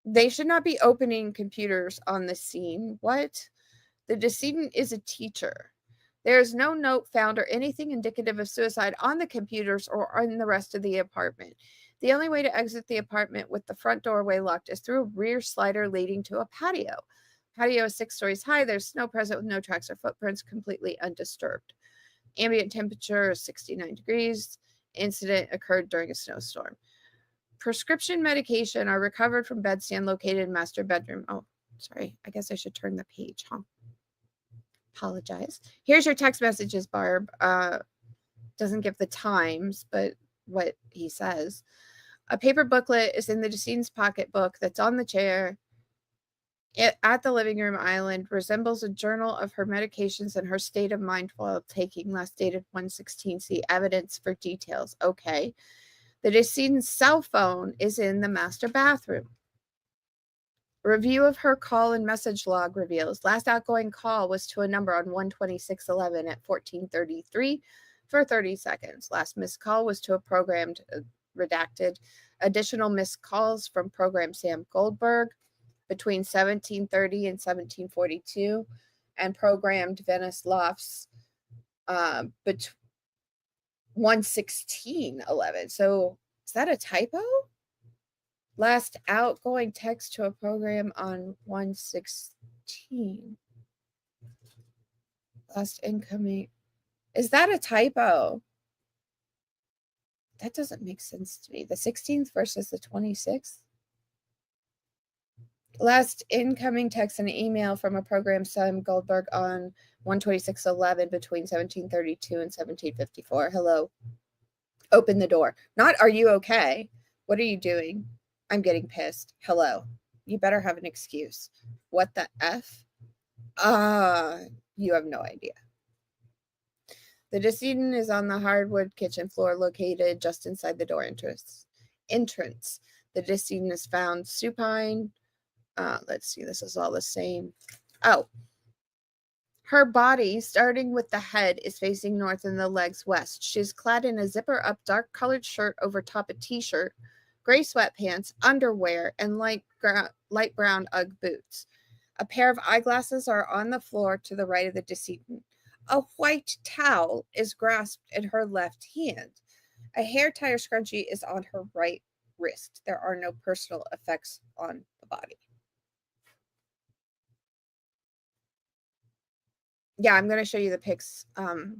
They should not be opening computers on the scene. What? The decedent is a teacher. There is no note found or anything indicative of suicide on the computers or on the rest of the apartment. The only way to exit the apartment with the front doorway locked is through a rear slider leading to a patio. Patio is 6 stories high. There's snow present with no tracks or footprints, completely undisturbed. Ambient temperature is 69 degrees. Incident occurred during a snowstorm. Prescription medication are recovered from bedstand located in master bedroom. Oh, sorry. I guess I should turn the page, huh? Apologize. Here's your text messages, Barb. Doesn't give the times, but what he says. A paper booklet is in the decedent's pocketbook that's on the chair at the living room island. Resembles a journal of her medications and her state of mind while taking, last dated 1/16. See evidence for details. Okay. The decedent's cell phone is in the master bathroom. Review of her call and message log reveals last outgoing call was to a number on 12611 at 14:33 for 30 seconds. Last missed call was to a programmed redacted. Additional missed calls from program Sam Goldberg between 17:30 and 17:42, and programmed Venice Lofts between 116:11. So is that a typo? Last outgoing text to a program on 116. Last incoming. Is that a typo? That doesn't make sense to me. The 16th versus the 26th. Last incoming text and email from a program Sam Goldberg on 12611 between 17:32 and 17:54. Hello. Open the door. Not, are you okay? What are you doing? I'm getting pissed. Hello. You better have an excuse. What the F? You have no idea. The decedent is on the hardwood kitchen floor located just inside the door entrance. The decedent is found supine. Let's see, this is all the same. Oh. Her body, starting with the head, is facing north and the legs west. She is clad in a zipper-up dark-colored shirt over top a t-shirt, gray sweatpants, underwear, and light brown Ugg boots. A pair of eyeglasses are on the floor to the right of the decedent. A white towel is grasped in her left hand. A hair tie or scrunchie is on her right wrist. There are no personal effects on the body. Yeah, I'm going to show you the pics. Oh,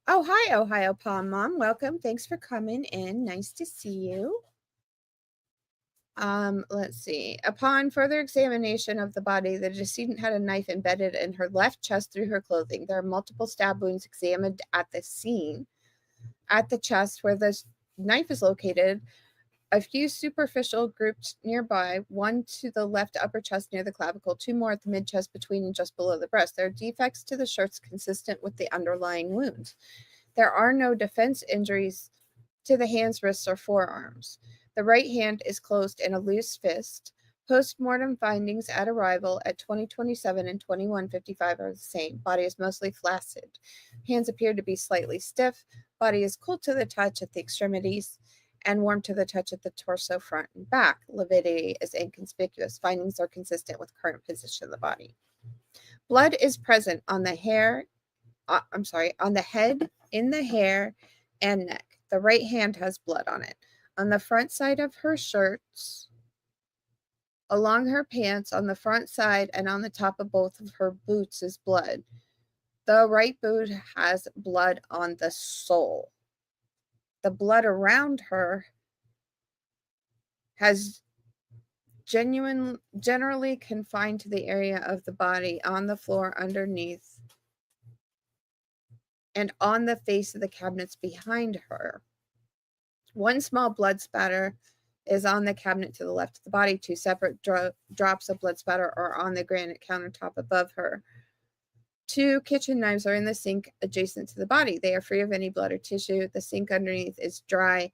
hi, Ohio Palm Mom. Welcome. Thanks for coming in. Nice to see you. Let's see. Upon further examination of the body, the decedent had a knife embedded in her left chest through her clothing. There are multiple stab wounds examined at the scene. At the chest where the knife is located, a few superficial grouped nearby, one to the left upper chest near the clavicle, 2 more at the mid-chest between and just below the breast. There are defects to the shirts consistent with the underlying wounds. There are no defense injuries to the hands, wrists, or forearms. The right hand is closed in a loose fist. Post-mortem findings at arrival at 20:27 and 21:55 are the same. Body is mostly flaccid. Hands appear to be slightly stiff. Body is cool to the touch at the extremities and warm to the touch at the torso, front, and back. Lividity is inconspicuous. Findings are consistent with current position of the body. Blood is present on the hair, on the head, in the hair, and neck. The right hand has blood on it. On the front side of her shirts, along her pants, on the front side, and on the top of both of her boots is blood. The right boot has blood on the sole. The blood around her has generally confined to the area of the body, on the floor underneath, and on the face of the cabinets behind her. One small blood spatter is on the cabinet to the left of the body. Two separate drops of blood spatter are on the granite countertop above her. Two kitchen knives are in the sink adjacent to the body. They are free of any blood or tissue. The sink underneath is dry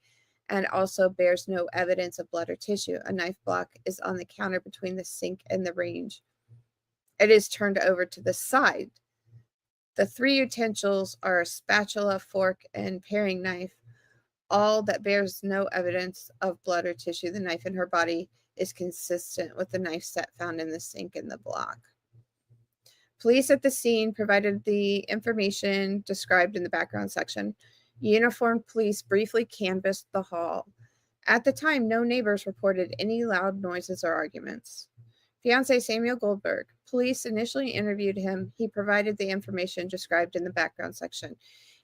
and also bears no evidence of blood or tissue. A knife block is on the counter between the sink and the range. It is turned over to the side. The three utensils are a spatula, fork, and paring knife, all that bears no evidence of blood or tissue. The knife in her body is consistent with the knife set found in the sink and the block. Police at the scene provided the information described in the background section. Uniformed police briefly canvassed the hall. At the time, no neighbors reported any loud noises or arguments. Fiancé Samuel Goldberg. Police initially interviewed him. He provided the information described in the background section.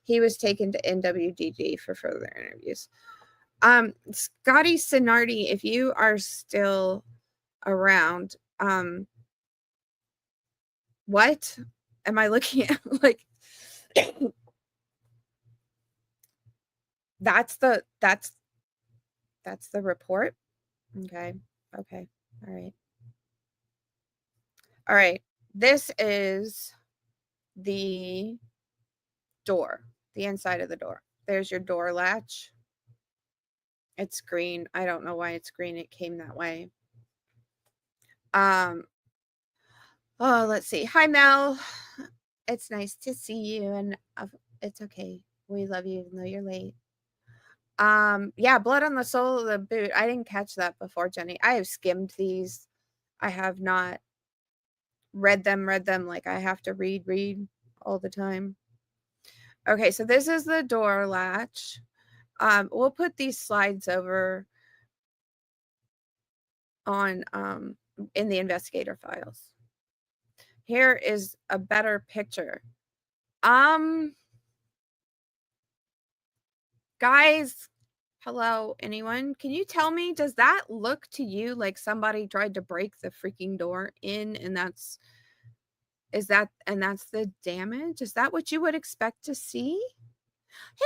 He was taken to NWDD for further interviews. Scotty Sinardi, if you are still around, what am I looking at? Like, that's the report. Okay. All right. This is the door, the inside of the door. There's your door latch. It's green. I don't know why it's green. It came that way. Oh, let's see. Hi, Mel. It's nice to see you, and it's okay. We love you even though you're late. Yeah, blood on the sole of the boot. I didn't catch that before, Jenny. I have skimmed these. I have not read them like I have to read all the time. Okay, so this is the door latch. We'll put these slides over on in the investigator files. Here is a better picture. Guys, hello, anyone? Can you tell me, does that look to you like somebody tried to break the freaking door in, and that's the damage? Is that what you would expect to see?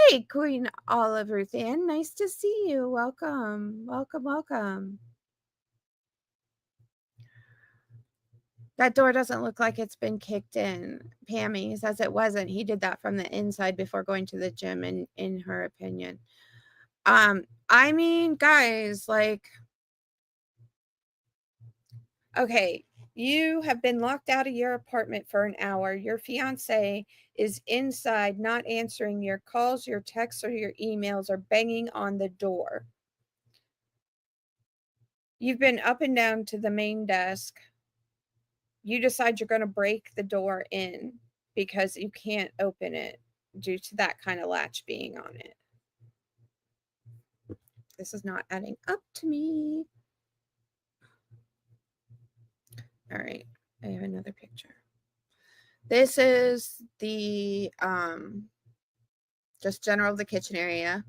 Hey, Queen Olive Ruth Ann, nice to see you. Welcome. That door doesn't look like it's been kicked in. Pammy says it wasn't. He did that from the inside before going to the gym, in her opinion. I mean, guys, like, okay, you have been locked out of your apartment for an hour. Your fiance is inside, not answering your calls, your texts, or your emails, or banging on the door. You've been up and down to the main desk. You decide you're going to break the door in because you can't open it due to that kind of latch being on it. This is not adding up to me. All right, I have another picture. This is the just general of the kitchen area.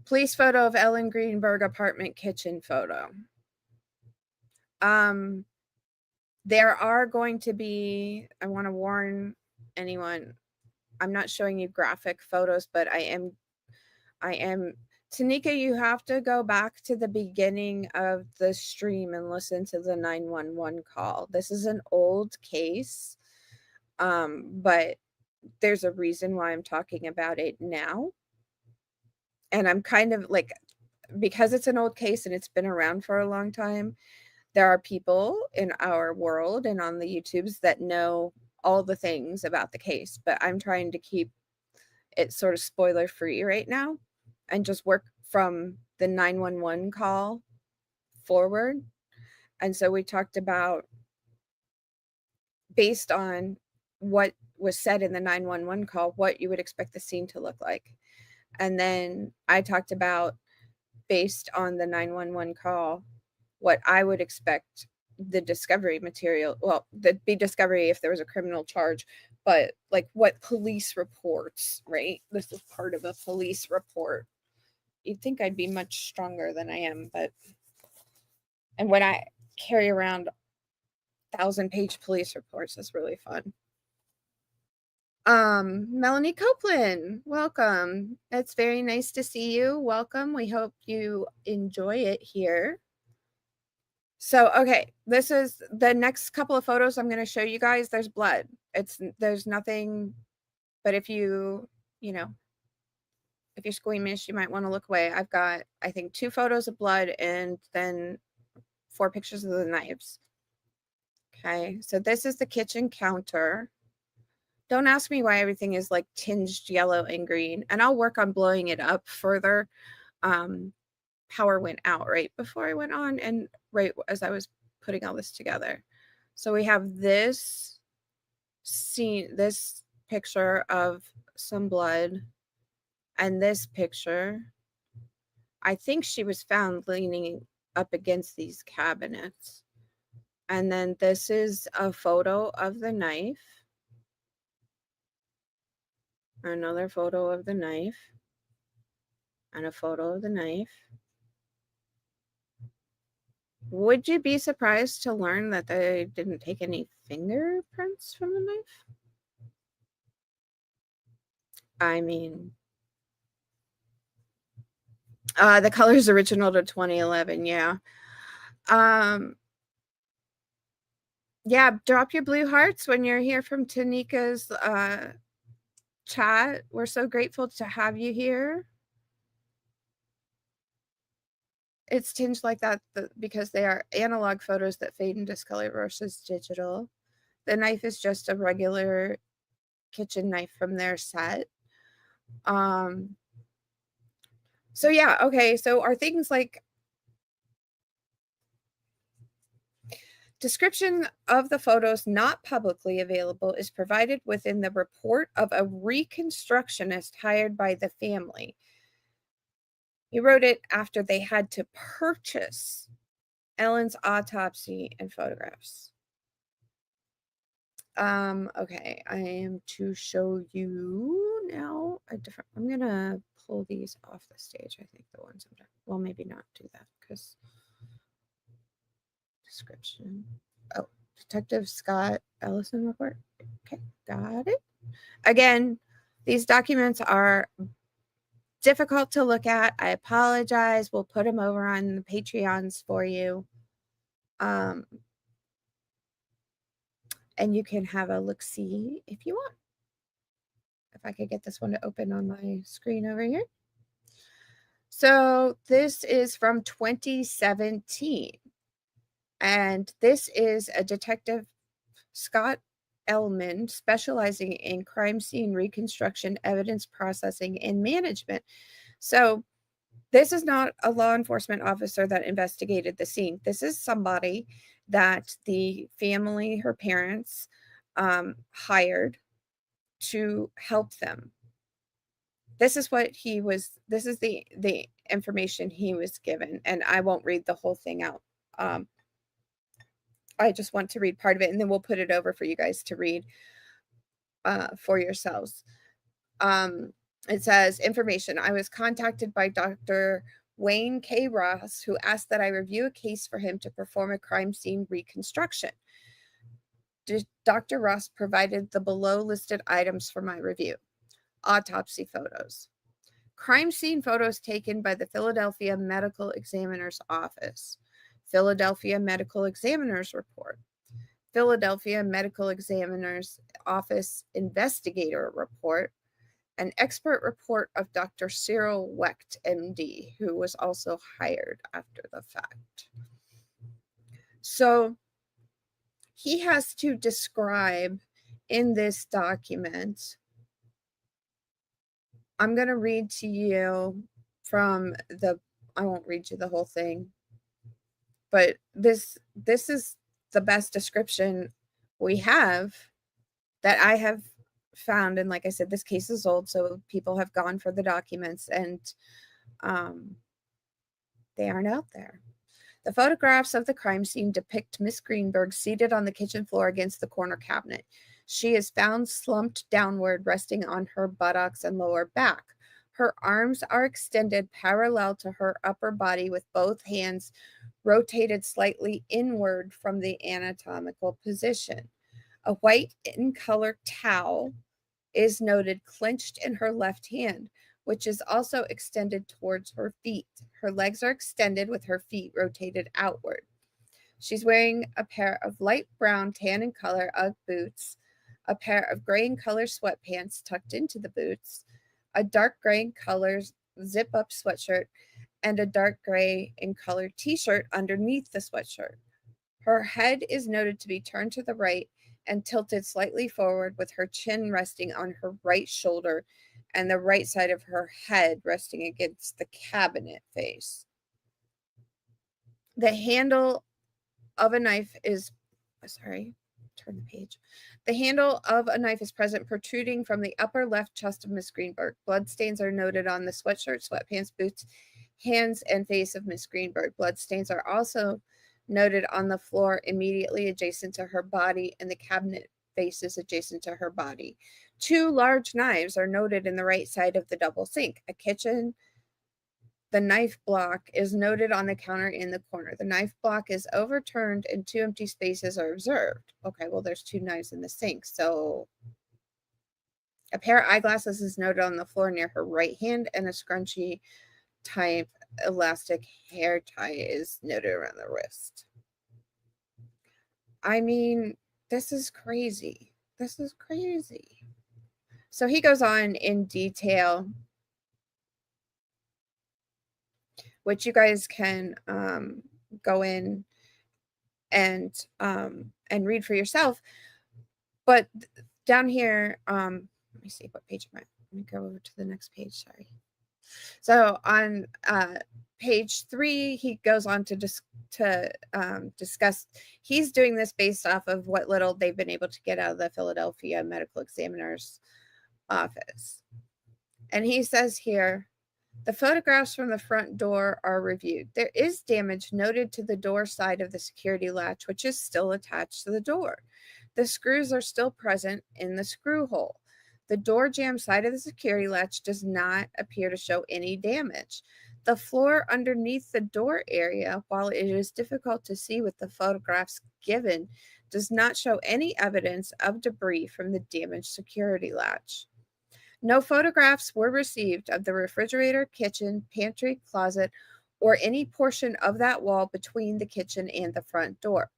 Police photo of Ellen Greenberg apartment kitchen photo. There are going to be, I want to warn anyone, I'm not showing you graphic photos, but I am, Tanika, you have to go back to the beginning of the stream and listen to the 911 call. This is an old case, but there's a reason why I'm talking about it now. And I'm kind of like because it's an old case and it's been around for a long time, there are people in our world and on the YouTubes that know all the things about the case, but I'm trying to keep it sort of spoiler free right now and just work from the 911 call forward. And so we talked about, based on what was said in the 911 call, what you would expect the scene to look like. And then I talked about, based on the 911 call, what I would expect the discovery material, well, there'd be discovery if there was a criminal charge, but like what police reports, right? This is part of a police report. You'd think I'd be much stronger than I am, but, and when I carry around 1,000-page police reports, it's really fun. Melanie Copeland, welcome. It's very nice to see you. Welcome. We hope you enjoy it here. So, okay, this is the next couple of photos I'm going to show you guys. There's blood. There's nothing, but if you know, if you're squeamish, you might want to look away. I've got, I think, 2 photos of blood and then 4 pictures of the knives. Okay, so this is the kitchen counter. Don't ask me why everything is like tinged yellow and green, and I'll work on blowing it up further. Power went out right before I went on and right as I was putting all this together. So we have this scene, this picture of some blood, and this picture. I think she was found leaning up against these cabinets. And then this is a photo of the knife. Another photo of the knife. And a photo of the knife. Would you be surprised to learn that they didn't take any fingerprints from the knife? I mean, the color's original to 2011, yeah. Yeah, drop your blue hearts when you're here from Tanika's chat. We're so grateful to have you here. It's tinged like that because they are analog photos that fade and discolor versus digital. The knife is just a regular kitchen knife from their set. So yeah, okay, so are things like description of the photos not publicly available is provided within the report of a reconstructionist hired by the family. He wrote it after they had to purchase Ellen's autopsy and photographs. Okay, I am to show you now a different, I'm gonna pull these off the stage. I think the ones I'm done. Well, maybe not do that because description. Oh, Detective Scott Ellison report. Okay, got it. Again, these documents are difficult to look at. I apologize. We'll put them over on the Patreons for you. And you can have a look-see if you want. If I could get this one to open on my screen over here. So this is from 2017. And this is a Detective Scott Ellman specializing in crime scene reconstruction, evidence processing, and management. So this is not a law enforcement officer that investigated the scene. This is somebody that the family, her parents, hired to help them. This is what he was, this is the information he was given, and I won't read the whole thing out. I just want to read part of it, and then we'll put it over for you guys to read for yourselves. It says, information. I was contacted by Dr. Wayne K. Ross, who asked that I review a case for him to perform a crime scene reconstruction. Dr. Ross provided the below listed items for my review. Autopsy photos. Crime scene photos taken by the Philadelphia Medical Examiner's Office. Philadelphia Medical Examiner's Report. Philadelphia Medical Examiner's Office Investigator Report. an expert report of Dr. Cyril Wecht, MD, who was also hired after the fact. So he has to describe in this document, I'm going to read to you from I won't read you the whole thing, but this is the best description we have that I have found. And like I said, this case is old, so people have gone for the documents, and they aren't out there. The photographs of the crime scene depict Miss Greenberg seated on the kitchen floor against the corner cabinet. She is found slumped downward, resting on her buttocks and lower back. Her arms are extended parallel to her upper body, with both hands rotated slightly inward from the anatomical position. A white in color towel is noted clenched in her left hand, which is also extended towards her feet. Her legs are extended with her feet rotated outward. She's wearing a pair of light brown, tan in color UGG boots, a pair of gray in color sweatpants tucked into the boots, a dark gray in color zip-up sweatshirt, and a dark gray in color t-shirt underneath the sweatshirt. Her head is noted to be turned to the right and tilted slightly forward, with her chin resting on her right shoulder and the right side of her head resting against the cabinet face. The handle of a knife is, turn the page. The handle of a knife is present, protruding from the upper left chest of Miss Greenberg. Bloodstains are noted on the sweatshirt, sweatpants, boots, hands, and face of Miss Greenberg. Bloodstains are also noted on the floor immediately adjacent to her body and the cabinet faces adjacent to her body. 2 large knives are noted in the right side of the double sink. The knife block is noted on the counter in the corner. The knife block is overturned and 2 empty spaces are observed. Okay, well, there's 2 knives in the sink. So a pair of eyeglasses is noted on the floor near her right hand, and a scrunchy type elastic hair tie is noted around the wrist. I mean, this is crazy. This is crazy. So he goes on in detail, which you guys can go in and read for yourself. But down here, let me see what page am I? Let me go over to the next page. Sorry. So on page 3, he goes on to discuss. He's doing this based off of what little they've been able to get out of the Philadelphia Medical Examiner's office. And he says here, the photographs from the front door are reviewed. There is damage noted to the door side of the security latch, which is still attached to the door. The screws are still present in the screw hole. The door jamb side of the security latch does not appear to show any damage. The floor underneath the door area, while it is difficult to see with the photographs given, does not show any evidence of debris from the damaged security latch. No photographs were received of the refrigerator, kitchen, pantry, closet, or any portion of that wall between the kitchen and the front door.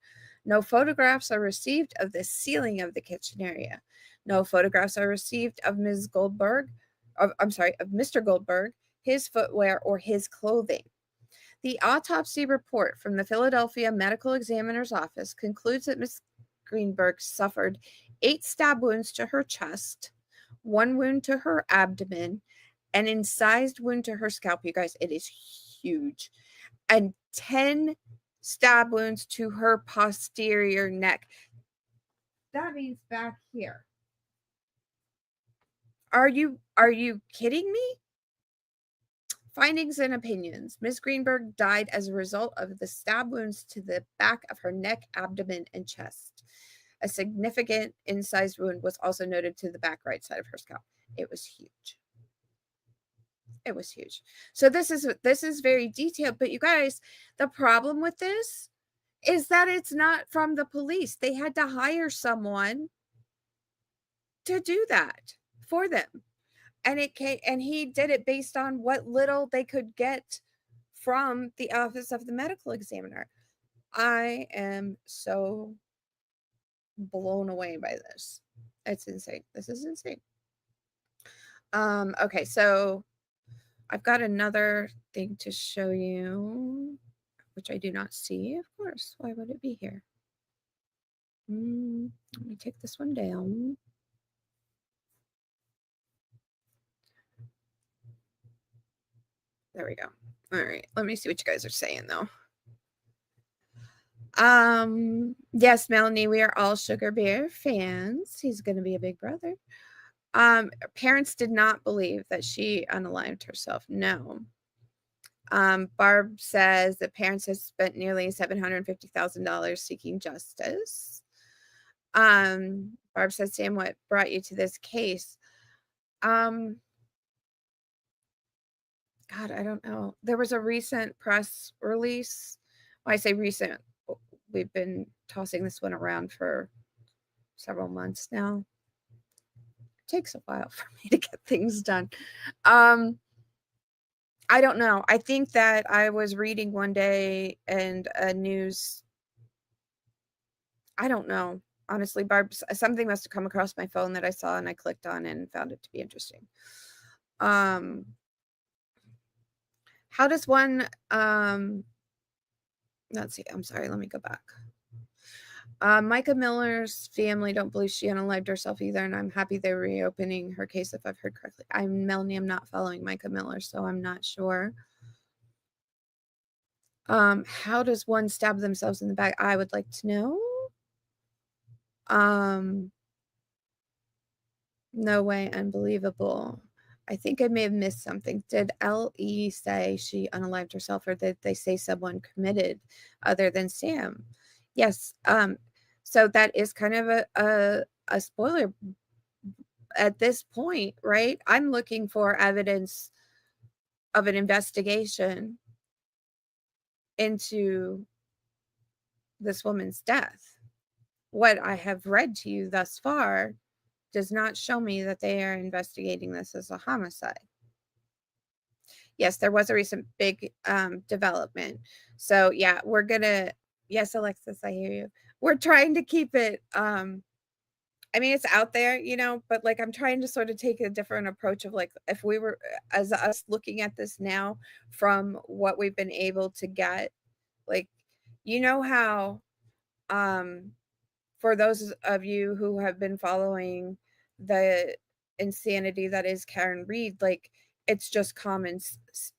No photographs are received of the ceiling of the kitchen area. No photographs are received of Mr. Goldberg, his footwear, or his clothing. The autopsy report from the Philadelphia Medical Examiner's Office concludes that Ms. Greenberg suffered 8 stab wounds to her chest, 1 wound to her abdomen, an incised wound to her scalp. You guys, it is huge. And 10 stab wounds to her posterior neck. That means back here. Are you kidding me? Findings and opinions. Ms. Greenberg died as a result of the stab wounds to the back of her neck, abdomen, and chest. A significant incised wound was also noted to the back right side of her scalp. It was huge. It was huge. So this is very detailed, but you guys, the problem with this is that it's not from the police. They had to hire someone to do that for them. And he did it based on what little they could get from the Office of the Medical Examiner. I am so blown away by this. It's insane. This is insane. Okay, so I've got another thing to show you, which I do not see, of course. Why would it be here? Let me take this one down. There we go. All right, let me see what you guys are saying, though. Yes, Melanie, we are all Sugar Bear fans. He's going to be a big brother. Parents did not believe that she unalived herself. No. Barb says that parents have spent nearly $750,000 seeking justice. Barb says, Sam, what brought you to this case? God, I don't know. There was a recent press release. Well, I say recent. We've been tossing this one around for several months now. It takes a while for me to get things done. I don't know. I think that I was reading one day and a news. I don't know. Honestly, Barb, something must have come across my phone that I saw and I clicked on and found it to be interesting. How does one, let's see, I'm sorry, let me go back. Micah Miller's family don't believe she unalived herself either, and I'm happy they're reopening her case if I've heard correctly. Melanie, I'm not following Micah Miller, so I'm not sure. How does one stab themselves in the back? I would like to know. No way, unbelievable. I think I may have missed something. Did L.E. say she unalived herself, or did they say someone committed other than Sam? Yes. So that is kind of a spoiler at this point, right? I'm looking for evidence of an investigation into this woman's death. What I have read to you thus far does not show me that they are investigating this as a homicide. Yes, there was a recent big development. So yeah, we're gonna, yes, Alexis, I hear you. We're trying to keep it, I mean, it's out there, you know, but like I'm trying to sort of take a different approach of like, if we were, as us looking at this now from what we've been able to get, like, you know how, for those of you who have been following the insanity that is Karen Reed, like, it's just common,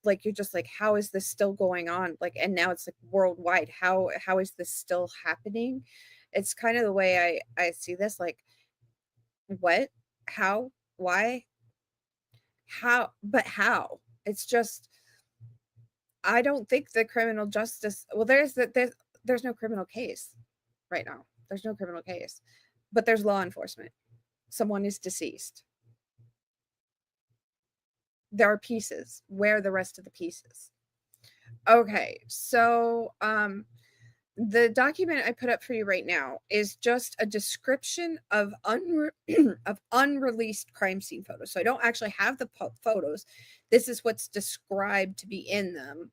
like, you're just like, how is this still going on? Like, and now it's like worldwide. How is this still happening? It's kind of the way I see this, like, what, how, why, how, but how? It's just, I don't think the criminal justice, well, there's no criminal case right now. There's no criminal case, but there's law enforcement. Someone is deceased. There are pieces. Where are the rest of the pieces? Okay, so the document I put up for you right now is just a description of unreleased crime scene photos. So I don't actually have the photos. This is what's described to be in them.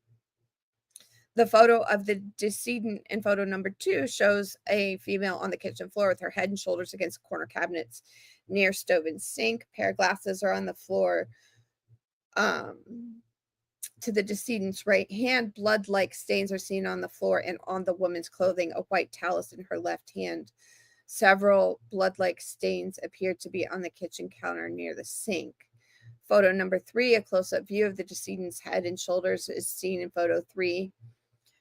The photo of the decedent in photo number 2 shows a female on the kitchen floor with her head and shoulders against corner cabinets near stove and sink. A pair of glasses are on the floor. To the decedent's right hand, blood-like stains are seen on the floor and on the woman's clothing, a white talus in her left hand. Several blood-like stains appear to be on the kitchen counter near the sink. Photo number 3, a close-up view of the decedent's head and shoulders is seen in photo 3.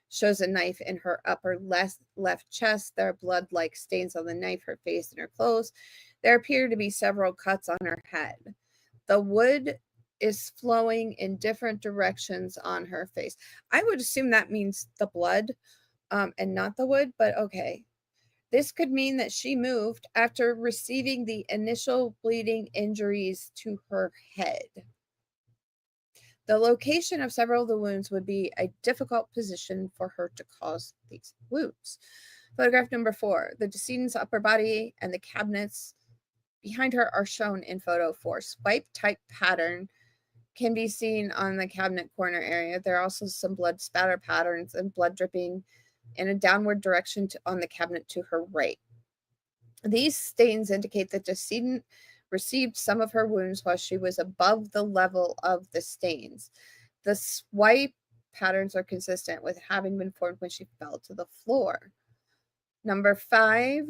Shows a knife in her upper left chest. There are blood-like stains on the knife, her face, and her clothes. There appear to be several cuts on her head. The wood is flowing in different directions on her face. I would assume that means the blood and not the wood, but okay. This could mean that she moved after receiving the initial bleeding injuries to her head. The location of several of the wounds would be a difficult position for her to cause these wounds. Photograph number 4. The decedent's upper body and the cabinets behind her are shown in photo 4. Swipe type pattern can be seen on the cabinet corner area. There are also some blood spatter patterns and blood dripping in a downward direction on the cabinet to her right. These stains indicate that the decedent received some of her wounds while she was above the level of the stains. The swipe patterns are consistent with having been formed when she fell to the floor. Number 5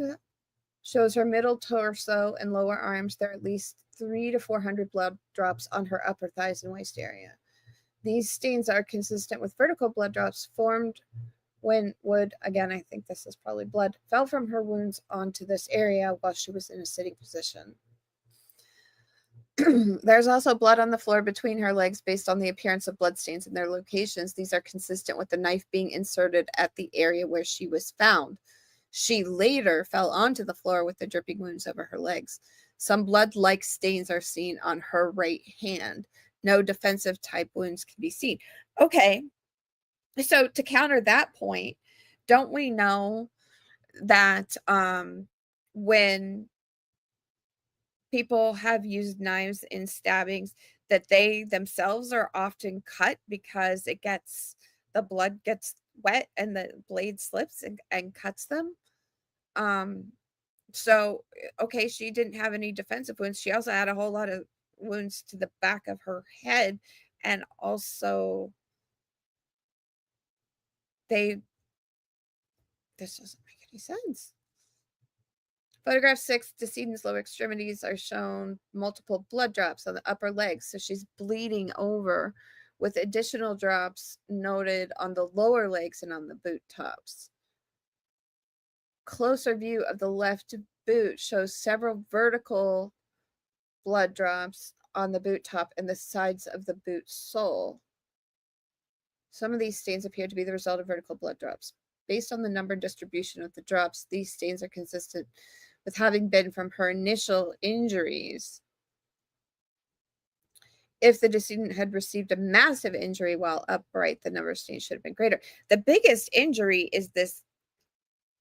shows her middle torso and lower arms. There are at least 300 to 400 blood drops on her upper thighs and waist area. These stains are consistent with vertical blood drops formed when wood, again, I think this is probably blood, fell from her wounds onto this area while she was in a sitting position. There's also blood on the floor between her legs based on the appearance of bloodstains and their locations. These are consistent with the knife being inserted at the area where she was found. She later fell onto the floor with the dripping wounds over her legs. Some blood-like stains are seen on her right hand. No defensive type wounds can be seen. Okay, so to counter that point, don't we know that when people have used knives in stabbings, that they themselves are often cut because the blood gets wet and the blade slips and cuts them? So, okay, she didn't have any defensive wounds. She also had a whole lot of wounds to the back of her head, and also this doesn't make any sense. Photograph 6, decedent's lower extremities are shown multiple blood drops on the upper legs, so she's bleeding over, with additional drops noted on the lower legs and on the boot tops. Closer view of the left boot shows several vertical blood drops on the boot top and the sides of the boot sole. Some of these stains appear to be the result of vertical blood drops. Based on the number and distribution of the drops, these stains are consistent with having been from her initial injuries. If the decedent had received a massive injury while upright, the number of stains should have been greater. The biggest injury is this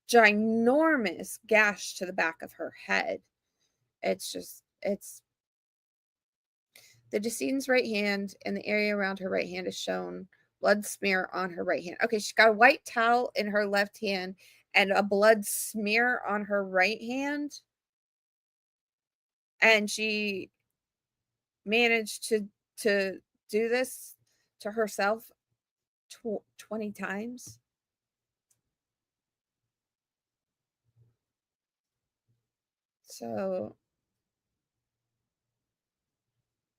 ginormous gash to the back of her head. It's the decedent's right hand, and the area around her right hand is shown blood smear on her right hand. Okay, she's got a white towel in her left hand and a blood smear on her right hand. And she managed to do this to herself 20 times. So,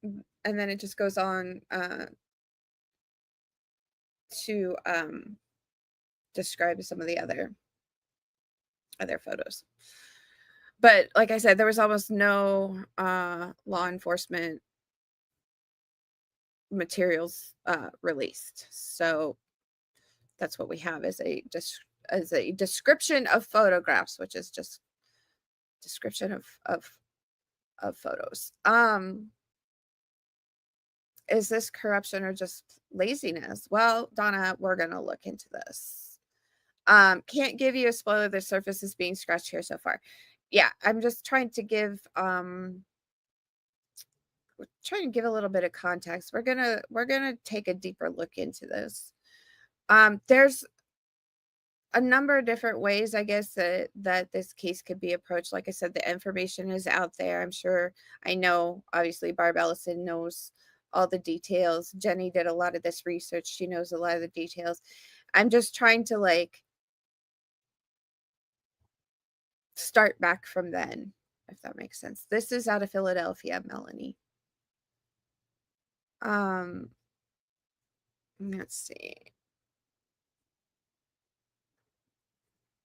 and then it just goes on to describe some of the other photos. But like I said, there was almost no law enforcement materials released. So that's what we have as a description of photographs, which is just description of photos. Is this corruption or just laziness? Well, Donna, we're going to look into this. Can't give you a spoiler. The surface is being scratched here so far. Yeah, I'm just trying to give a little bit of context. We're gonna take a deeper look into this. There's a number of different ways, I guess, that this case could be approached. Like I said, the information is out there. I know, obviously, Barb Ellison knows all the details. Jenny did a lot of this research. She knows a lot of the details. I'm just trying to start back from then, if that makes sense. This is out of Philadelphia, Melanie. Let's see.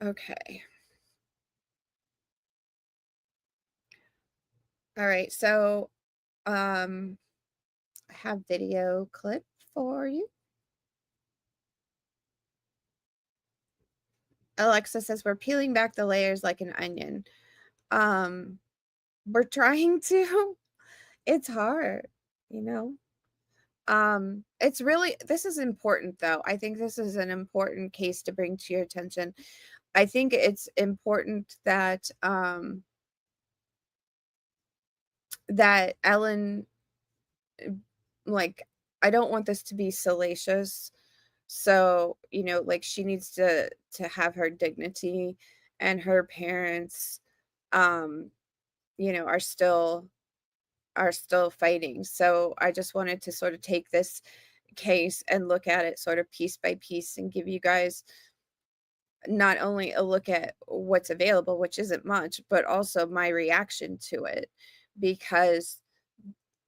Okay. All right, so I have video clip for you. Alexa says we're peeling back the layers like an onion. We're trying to. It's hard, this is important, though. I think this is an important case to bring to your attention. I think it's important that that Ellen, I don't want this to be salacious. So, she needs to have her dignity, and her parents, are still are still fighting. So I just wanted to sort of take this case and look at it sort of piece by piece and give you guys not only a look at what's available, which isn't much, but also my reaction to it, because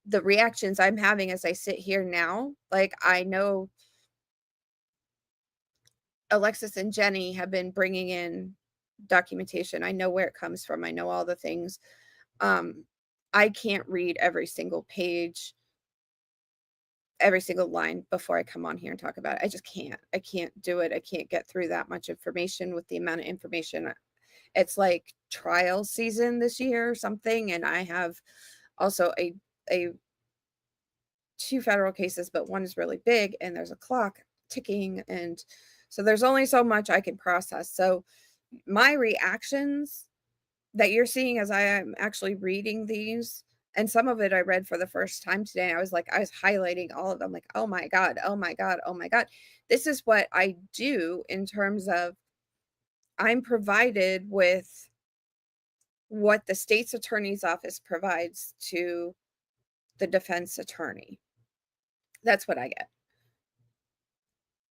the reactions I'm having as I sit here now, like, I know Alexis and Jenny have been bringing in documentation. I know where it comes from. I know all the things. I can't read every single page, every single line before I come on here and talk about it. I just can't. I can't do it. I can't get through that much information with the amount of information. It's like trial season this year or something, and I have also a 2 federal cases, but one is really big, and there's a clock ticking, and so there's only so much I can process. So my reactions that you're seeing as I am actually reading these, and some of it I read for the first time today. I was highlighting all of them, like, oh my God, oh my God, oh my God. This is what I do in terms of I'm provided with what the state's attorney's office provides to the defense attorney. That's what I get.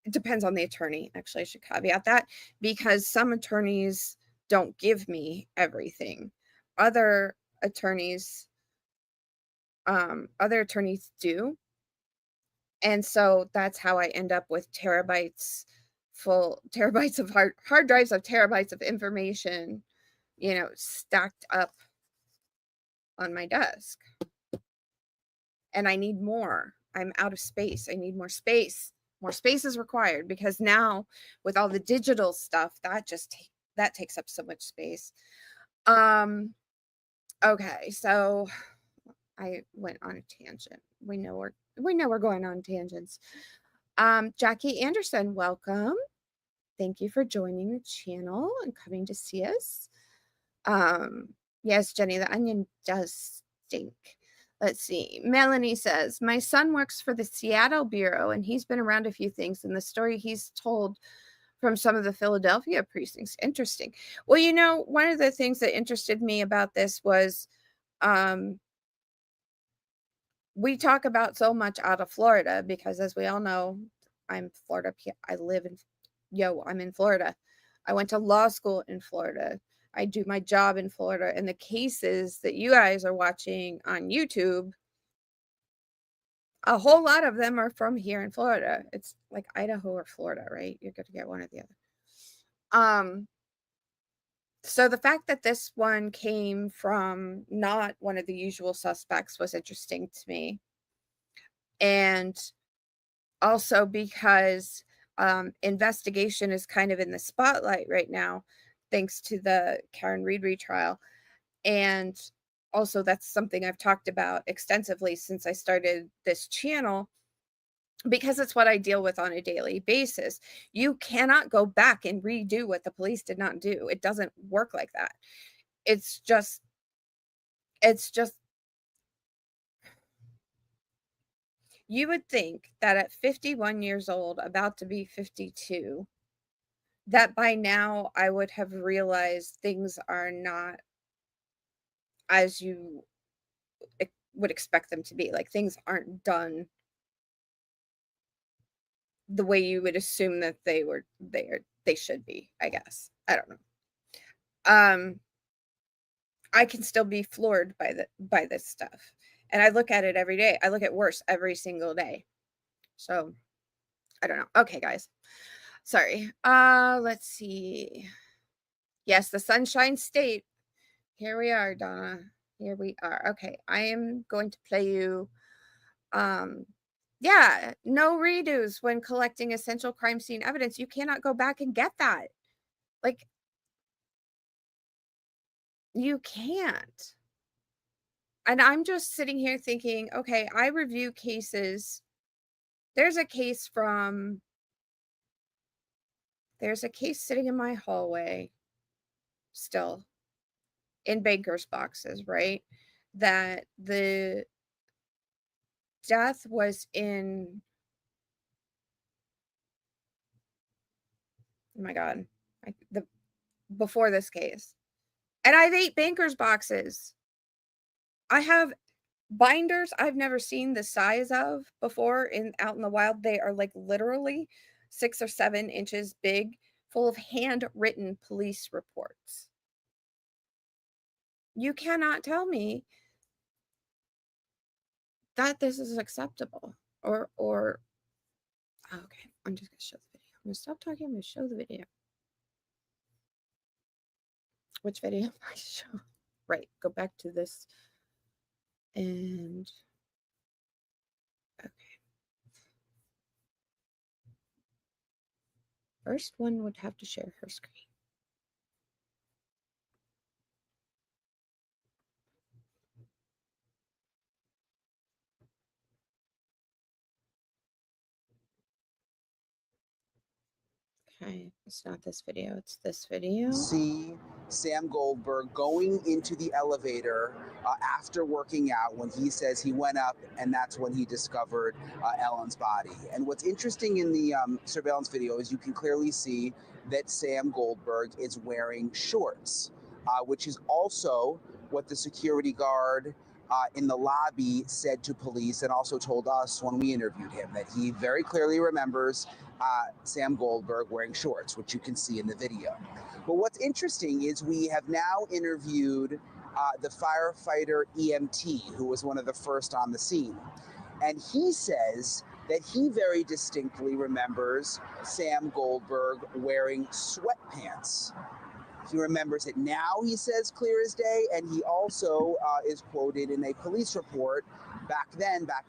It depends on the attorney. Actually, I should caveat that, because some attorneys don't give me everything. Other attorneys do. And so that's how I end up with terabytes of hard drives of terabytes of information, stacked up on my desk. And I need more. I'm out of space. I need more space. More space is required, because now with all the digital stuff, that takes up so much space. Okay, so I went on a tangent. We know we're going on tangents. Jackie Anderson, welcome. Thank you for joining the channel and coming to see us. Yes, Jenny, the onion does stink. Let's see. Melanie says, my son works for the Seattle Bureau, and he's been around a few things, and the story he's told from some of the Philadelphia precincts. Interesting. Well, one of the things that interested me about this was we talk about so much out of Florida, because as we all know, I'm Florida. I'm in Florida. I went to law school in Florida. I do my job in Florida, and the cases that you guys are watching on YouTube, a whole lot of them are from here in Florida. It's like Idaho or Florida, right? You're going to get one or the other. So the fact that this one came from not one of the usual suspects was interesting to me. And also because investigation is kind of in the spotlight right now, thanks to the Karen Reed retrial. And also that's something I've talked about extensively since I started this channel, because it's what I deal with on a daily basis. You cannot go back and redo what the police did not do. It doesn't work like that. It's just, you would think that at 51 years old, about to be 52, that by now I would have realized things are not as you would expect them to be. Like, things aren't done the way you would assume that they should be, I guess. I don't know. I can still be floored by this stuff. And I look at it every day. I look at worse every single day. So I don't know. Okay, guys. Sorry. Let's see. Yes, the Sunshine State. Here we are, Donna. Here we are. Okay, I am going to play you. Yeah, no redos when collecting essential crime scene evidence. You cannot go back and get that. Like, you can't. And I'm just sitting here thinking, okay, I review cases. There's a case sitting in my hallway still in banker's boxes, right? That the death was in, oh my God, before this case. And I have 8 banker's boxes. I have binders I've never seen the size of before out in the wild. They are like literally 6 or 7 inches big, full of handwritten police reports. You cannot tell me that this is acceptable or okay, I'm just gonna show the video. I'm gonna stop talking. I'm gonna show the video. Which video am I show? Right, go back to this. And okay. First one would have to share her screen. Okay, it's not this video, it's this video. See Sam Goldberg going into the elevator after working out when he says he went up and that's when he discovered Ellen's body. And what's interesting in the surveillance video is you can clearly see that Sam Goldberg is wearing shorts, which is also what the security guard in the lobby said to police and also told us when we interviewed him, that he very clearly remembers Sam Goldberg wearing shorts, which you can see in the video. But what's interesting is we have now interviewed the firefighter EMT, who was one of the first on the scene. And he says that he very distinctly remembers Sam Goldberg wearing sweatpants. He remembers it now, he says, clear as day, and he also is quoted in a police report back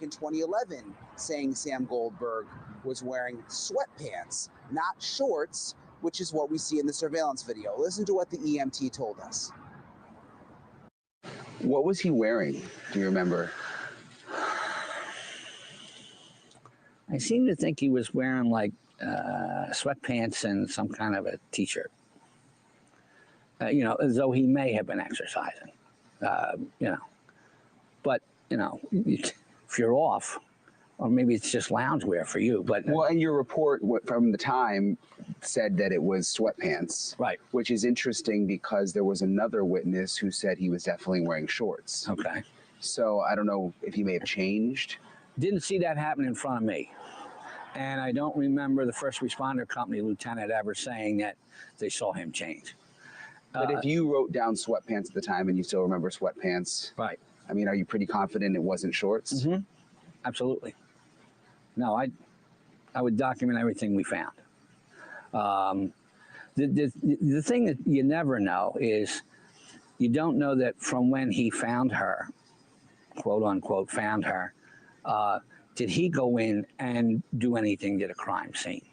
in 2011, saying Sam Goldberg was wearing sweatpants, not shorts, which is what we see in the surveillance video. Listen to what the EMT told us. What was he wearing? Do you remember? I seem to think he was wearing like sweatpants and some kind of a t-shirt. As though he may have been exercising, But, if you're off, or maybe it's just loungewear for you. But well, and your report from the time said that it was sweatpants. Right. Which is interesting because there was another witness who said he was definitely wearing shorts. Okay. So I don't know if he may have changed. Didn't see that happen in front of me. And I don't remember the first responder company lieutenant ever saying that they saw him change. But if you wrote down sweatpants at the time and you still remember sweatpants, right? I mean, are you pretty confident it wasn't shorts? Mm-hmm. Absolutely. No, I would document everything we found. The thing that you never know is you don't know that from when he found her, quote unquote, found her, did he go in and do anything at a crime scene?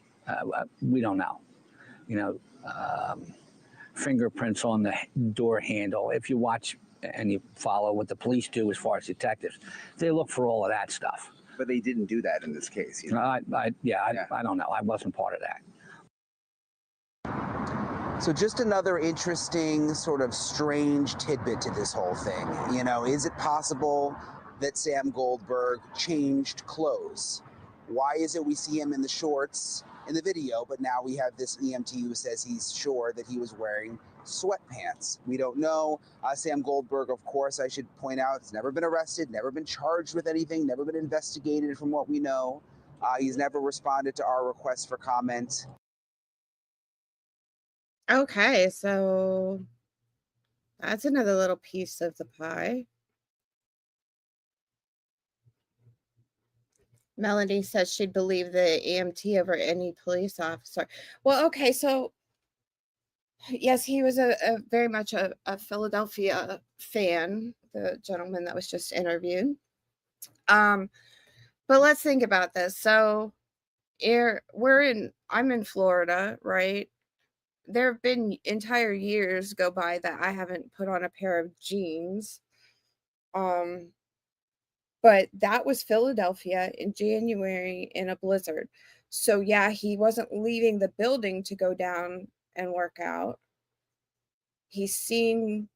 We don't know. Fingerprints on the door handle. If you watch and you follow what the police do as far as detectives, they look for all of that stuff. But they didn't do that in this case. I don't know. I wasn't part of that. So just another interesting sort of strange tidbit to this whole thing. Is it possible that Sam Goldberg changed clothes? Why is it we see him in the shorts in the video, but now we have this EMT who says he's sure that he was wearing sweatpants? We don't know. Sam Goldberg, of course, I should point out, has never been arrested, never been charged with anything, never been investigated from what we know. He's never responded to our requests for comment. Okay, so that's another little piece of the pie. Melanie says she'd believe the EMT over any police officer. Well, okay, so yes, he was a very much a Philadelphia fan, the gentleman that was just interviewed. But let's think about this. So I'm in Florida, right? There have been entire years go by that I haven't put on a pair of jeans. But that was Philadelphia in January in a blizzard. So yeah, he wasn't leaving the building to go down and work out. He's seen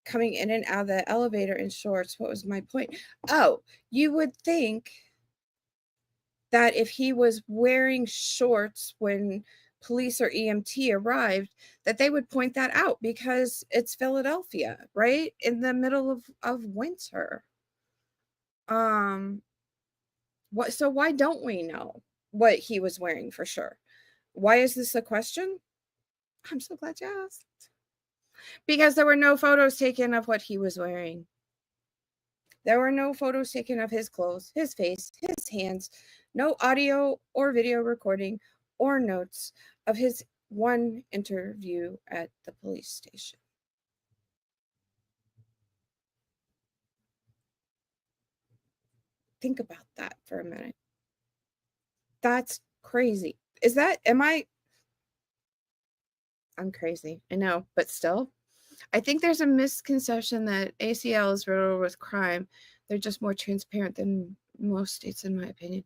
coming in and out of the elevator in shorts. What was my point? Oh, you would think that if he was wearing shorts when police or EMT arrived, that they would point that out because it's Philadelphia, right? In the middle of winter. So why don't we know what he was wearing for sure? Why is this a question? I'm so glad you asked. Because there were no photos taken of what he was wearing. There were no photos taken of his clothes, his face, his hands, no audio or video recording or notes of his one interview at the police station. Think about that for a minute. That's crazy. I'm crazy, I know, but still, I think there's a misconception that ACL is riddled with crime. They're just more transparent than most states, in my opinion.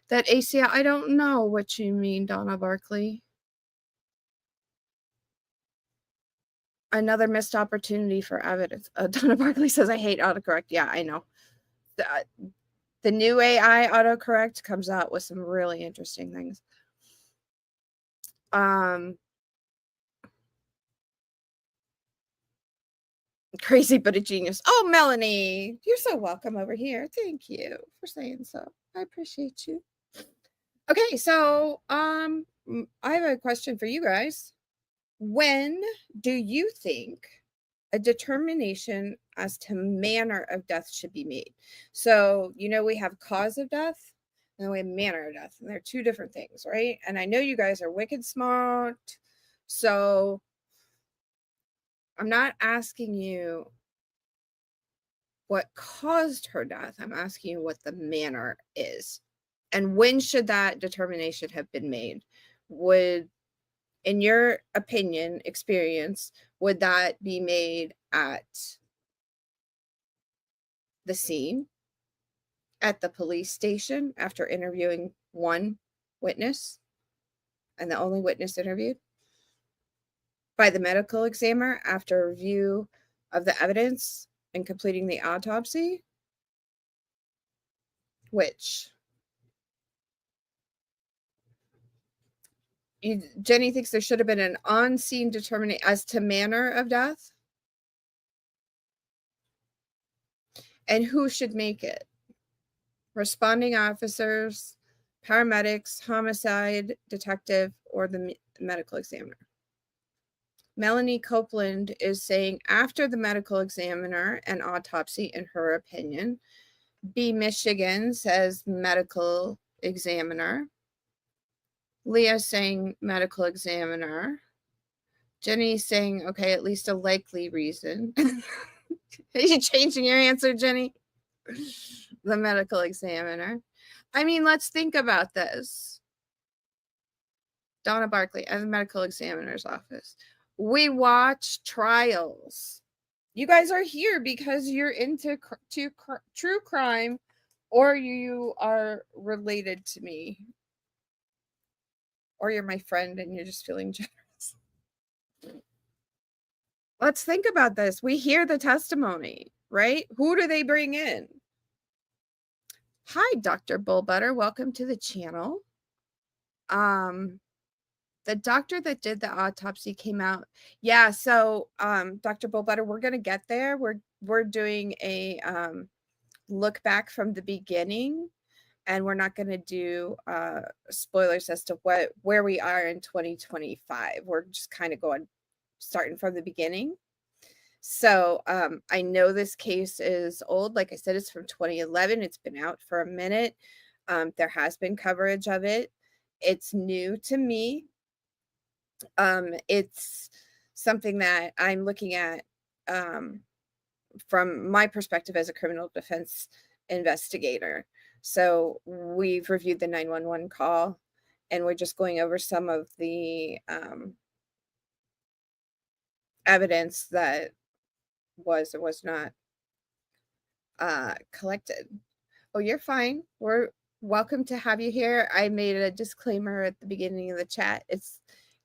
That ACL, I don't know what you mean, Donna Barkley. Another missed opportunity for evidence. Donna Barkley says, I hate autocorrect. Yeah, I know. The new AI autocorrect comes out with some really interesting things. Crazy but a genius. Oh, Melanie, you're so welcome over here. Thank you for saying so. I appreciate you. Okay, so I have a question for you guys. When do you think a determination as to manner of death should be made? So, we have cause of death and we have manner of death, and they're two different things, right? And I know you guys are wicked smart, so I'm not asking you what caused her death. I'm asking you what the manner is. And when should that determination have been made? In your opinion, experience, would that be made at the scene, at the police station after interviewing one witness and the only witness interviewed, by the medical examiner after review of the evidence and completing the autopsy? Which? Jenny thinks there should have been an on-scene determination as to manner of death. And who should make it? Responding officers, paramedics, homicide detective, or the medical examiner? Melanie Copeland is saying after the medical examiner and autopsy, in her opinion. B. Michigan says medical examiner. Leah saying medical examiner. Jenny saying, okay, at least a likely reason. Are you changing your answer, Jenny? The medical examiner. I mean, let's think about this. Donna Barkley at the medical examiner's office. We watch trials. You guys are here because you're into true crime, or you are related to me, or you're my friend and you're just feeling generous. Let's think about this. We hear the testimony, right? Who do they bring in? Hi, Dr. Bullbutter. Welcome to the channel. The doctor that did the autopsy came out. Yeah, so Dr. Bullbutter, we're going to get there. We're doing a look back from the beginning, and we're not going to do spoilers as to where we are in 2025. We're just kind of starting from the beginning. So I know this case is old. Like I said, it's from 2011. It's been out for a minute. There has been coverage of it. It's new to me. It's something that I'm looking at from my perspective as a criminal defense investigator. So we've reviewed the 911 call, and we're just going over some of the evidence that was or was not collected. Oh, you're fine. We're welcome to have you here. I made a disclaimer at the beginning of the chat.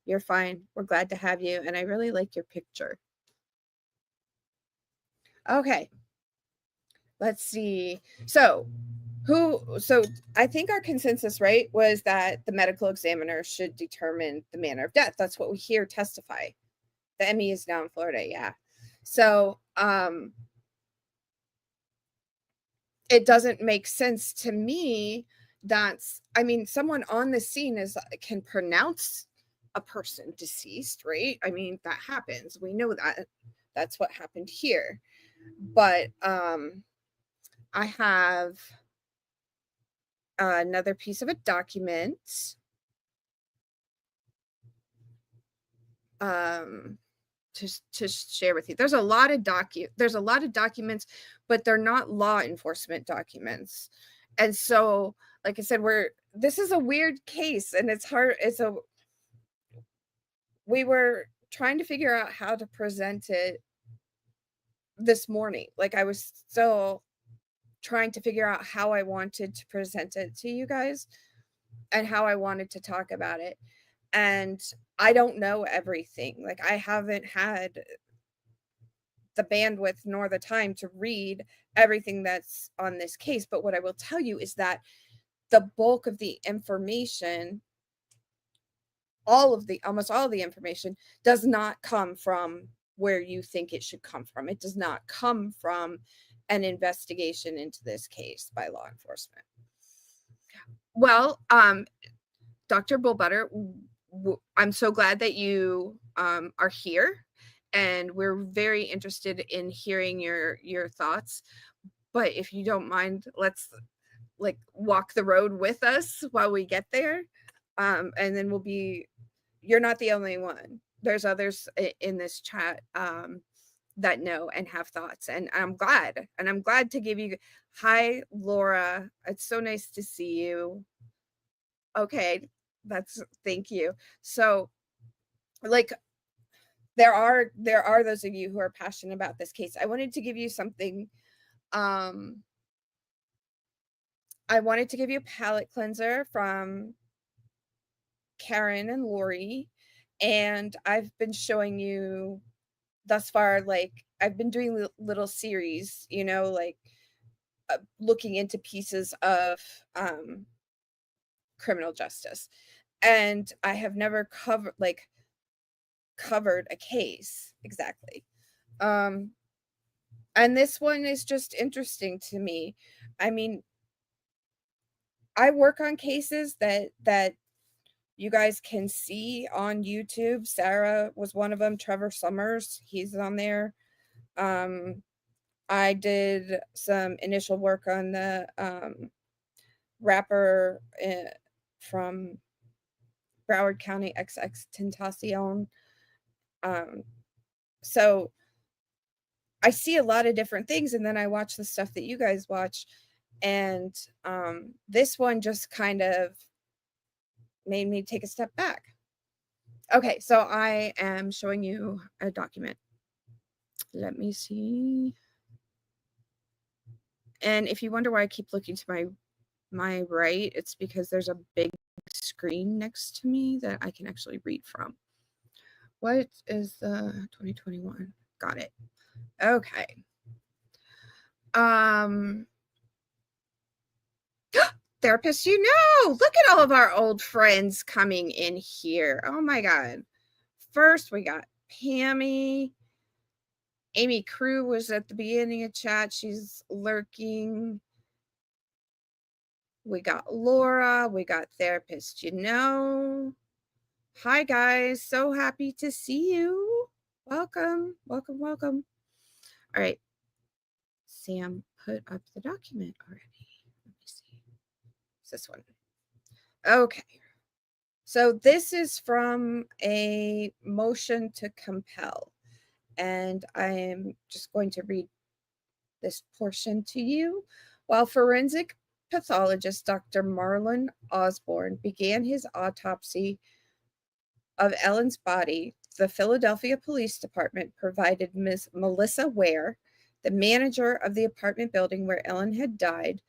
You're fine. We're glad to have you, and I really like your picture. Okay. Let's see. So So I think our consensus, right, was that the medical examiner should determine the manner of death. That's what we hear testify. The ME is now in Florida, yeah. So it doesn't make sense to me. Someone on the scene can pronounce a person deceased, right? I mean, that happens. We know that. That's what happened here. But I have another piece of a document to share with you. There's a lot of documents, but they're not law enforcement documents. And so, like I said, this is a weird case, and it's hard. We were trying to figure out how to present it this morning. Like, I was still trying to figure out how I wanted to present it to you guys and how I wanted to talk about it. And I don't know everything. Like, I haven't had the bandwidth nor the time to read everything that's on this case. But what I will tell you is that the bulk of the information, almost all of the information, does not come from where you think it should come from. It does not come from an investigation into this case by law enforcement. Well, Dr. Bullbutter, I'm so glad that you are here, and we're very interested in hearing your thoughts. But if you don't mind, let's walk the road with us while we get there. And then you're not the only one. There's others in this chat that know and have thoughts. And I'm glad to give you, hi, Laura. It's so nice to see you. Okay. Thank you. So there are those of you who are passionate about this case. I wanted to give you something. I wanted to give you a palate cleanser from Karen and Lori, and I've been showing you thus far, I've been doing little series, looking into pieces of criminal justice, and I have never covered a case exactly. And this one is just interesting to me. I mean, I work on cases that you guys can see on YouTube. Sarah was one of them. Trevor Summers, he's on there. I did some initial work on the rapper from Broward County, XXXTentacion. So I see a lot of different things, and then I watch the stuff that you guys watch, and this one just kind of made me take a step back. Okay, so I am showing you a document. Let me see. And if you wonder why I keep looking to my right, it's because there's a big screen next to me that I can actually read from. What is the 2021? Got it. Okay. Therapist, look at all of our old friends coming in here. Oh my God. First, we got Pammy. Amy Crew was at the beginning of chat. She's lurking. We got Laura. We got Therapist, Hi, guys. So happy to see you. Welcome. Welcome, welcome. All right. Sam put up the document already. Let me see. It's this one. Okay. So this is from a motion to compel. And I am just going to read this portion to you. While forensic pathologist Dr. Marlon Osborne began his autopsy of Ellen's body, the Philadelphia Police Department provided Ms. Melissa Ware, the manager of the apartment building where Ellen had died,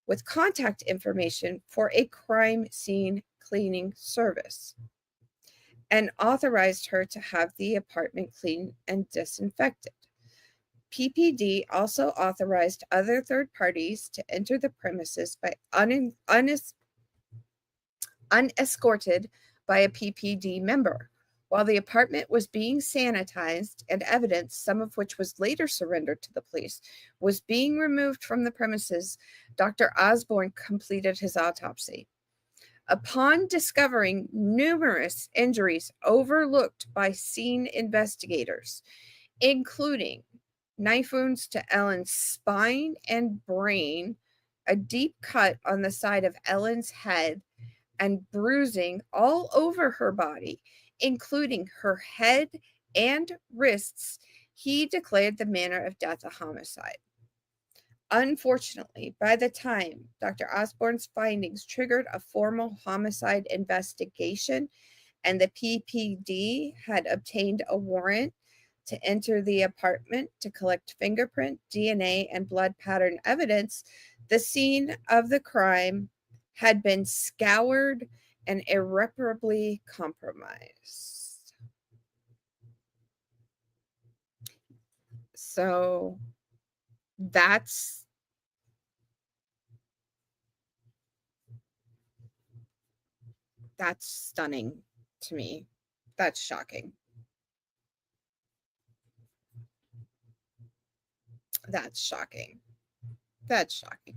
with contact information for a crime scene cleaning service, and authorized her to have the apartment cleaned and disinfected. PPD also authorized other third parties to enter the premises by unescorted by a PPD member. While the apartment was being sanitized and evidence, some of which was later surrendered to the police, was being removed from the premises, Dr. Osborne completed his autopsy. Upon discovering numerous injuries overlooked by scene investigators, including knife wounds to Ellen's spine and brain, a deep cut on the side of Ellen's head, and bruising all over her body, including her head and wrists, he declared the manner of death a homicide. Unfortunately, by the time Dr. Osborne's findings triggered a formal homicide investigation and the PPD had obtained a warrant to enter the apartment to collect fingerprint, DNA, and blood pattern evidence, the scene of the crime had been scoured and irreparably compromised. So that's stunning to me. That's shocking. That's shocking. That's shocking.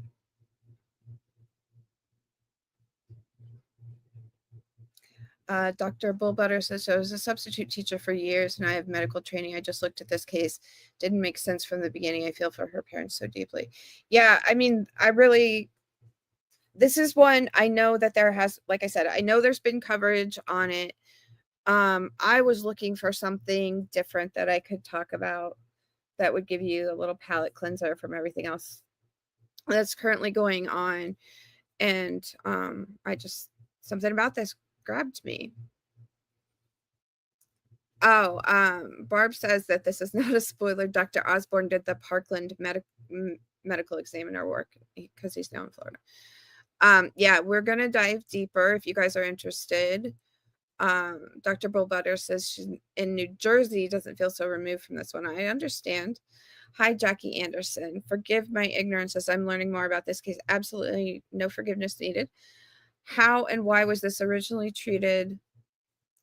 Dr. Bullbutter says, so I was a substitute teacher for years and I have medical training. I just looked at this case. Didn't make sense from the beginning. I feel for her parents so deeply. Yeah, I mean, this is one I know that there has, like I said, I know there's been coverage on it. I was looking for something different that I could talk about that would give you a little palate cleanser from everything else that's currently going on. And something about this grabbed me. Barb says that this is not a spoiler. Dr. Osborne did the Parkland medical examiner work because he's now in Florida. Yeah, we're going to dive deeper if you guys are interested. Dr. Bullbutter says she's in New Jersey, doesn't feel so removed from this one. I understand. Hi, Jackie Anderson. Forgive my ignorance as I'm learning more about this case. Absolutely no forgiveness needed. How and why was this originally treated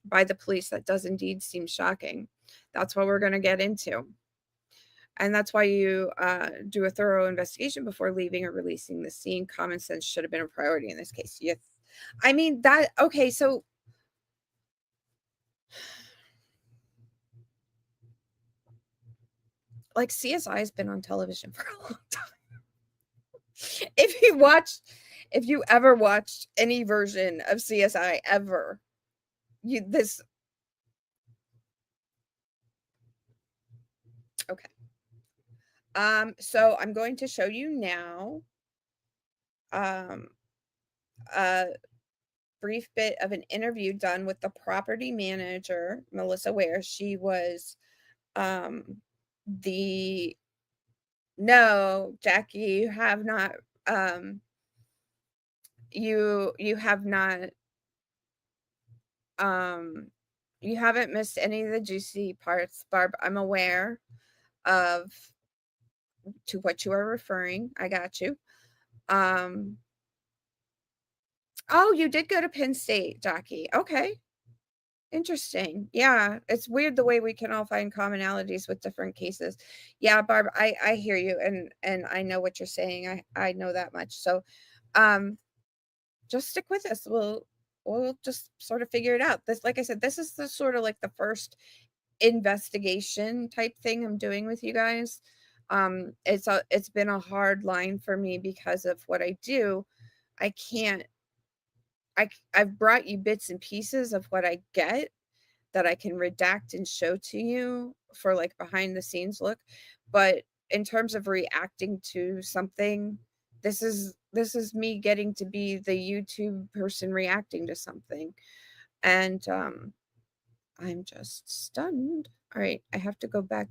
by the police? That does indeed seem shocking. That's what we're going to get into. And that's why you do a thorough investigation before leaving or releasing the scene. Common sense should have been a priority in this case. Yes. I mean, okay, so like CSI has been on television for a long time. If you ever watched any version of CSI ever, okay. So I'm going to show you now a brief bit of an interview done with the property manager, Melissa Ware. She was no, Jackie, you have not you have not you haven't missed any of the juicy parts, Barb. I'm aware of to what you are referring. I got you. Oh, you did go to Penn State, Jackie. Okay. Interesting. Yeah, it's weird the way we can all find commonalities with different cases. Yeah, Barb, I hear you and I know what you're saying. I know that much. So just stick with us. We'll just sort of figure it out. This, like I said, this is the sort of like the first investigation type thing I'm doing with you guys. It's been a hard line for me because of what I do. I've brought you bits and pieces of what I get that I can redact and show to you for like behind the scenes look. But in terms of reacting to something, this is me getting to be the YouTube person reacting to something. And I'm just stunned. All right, I have to go back.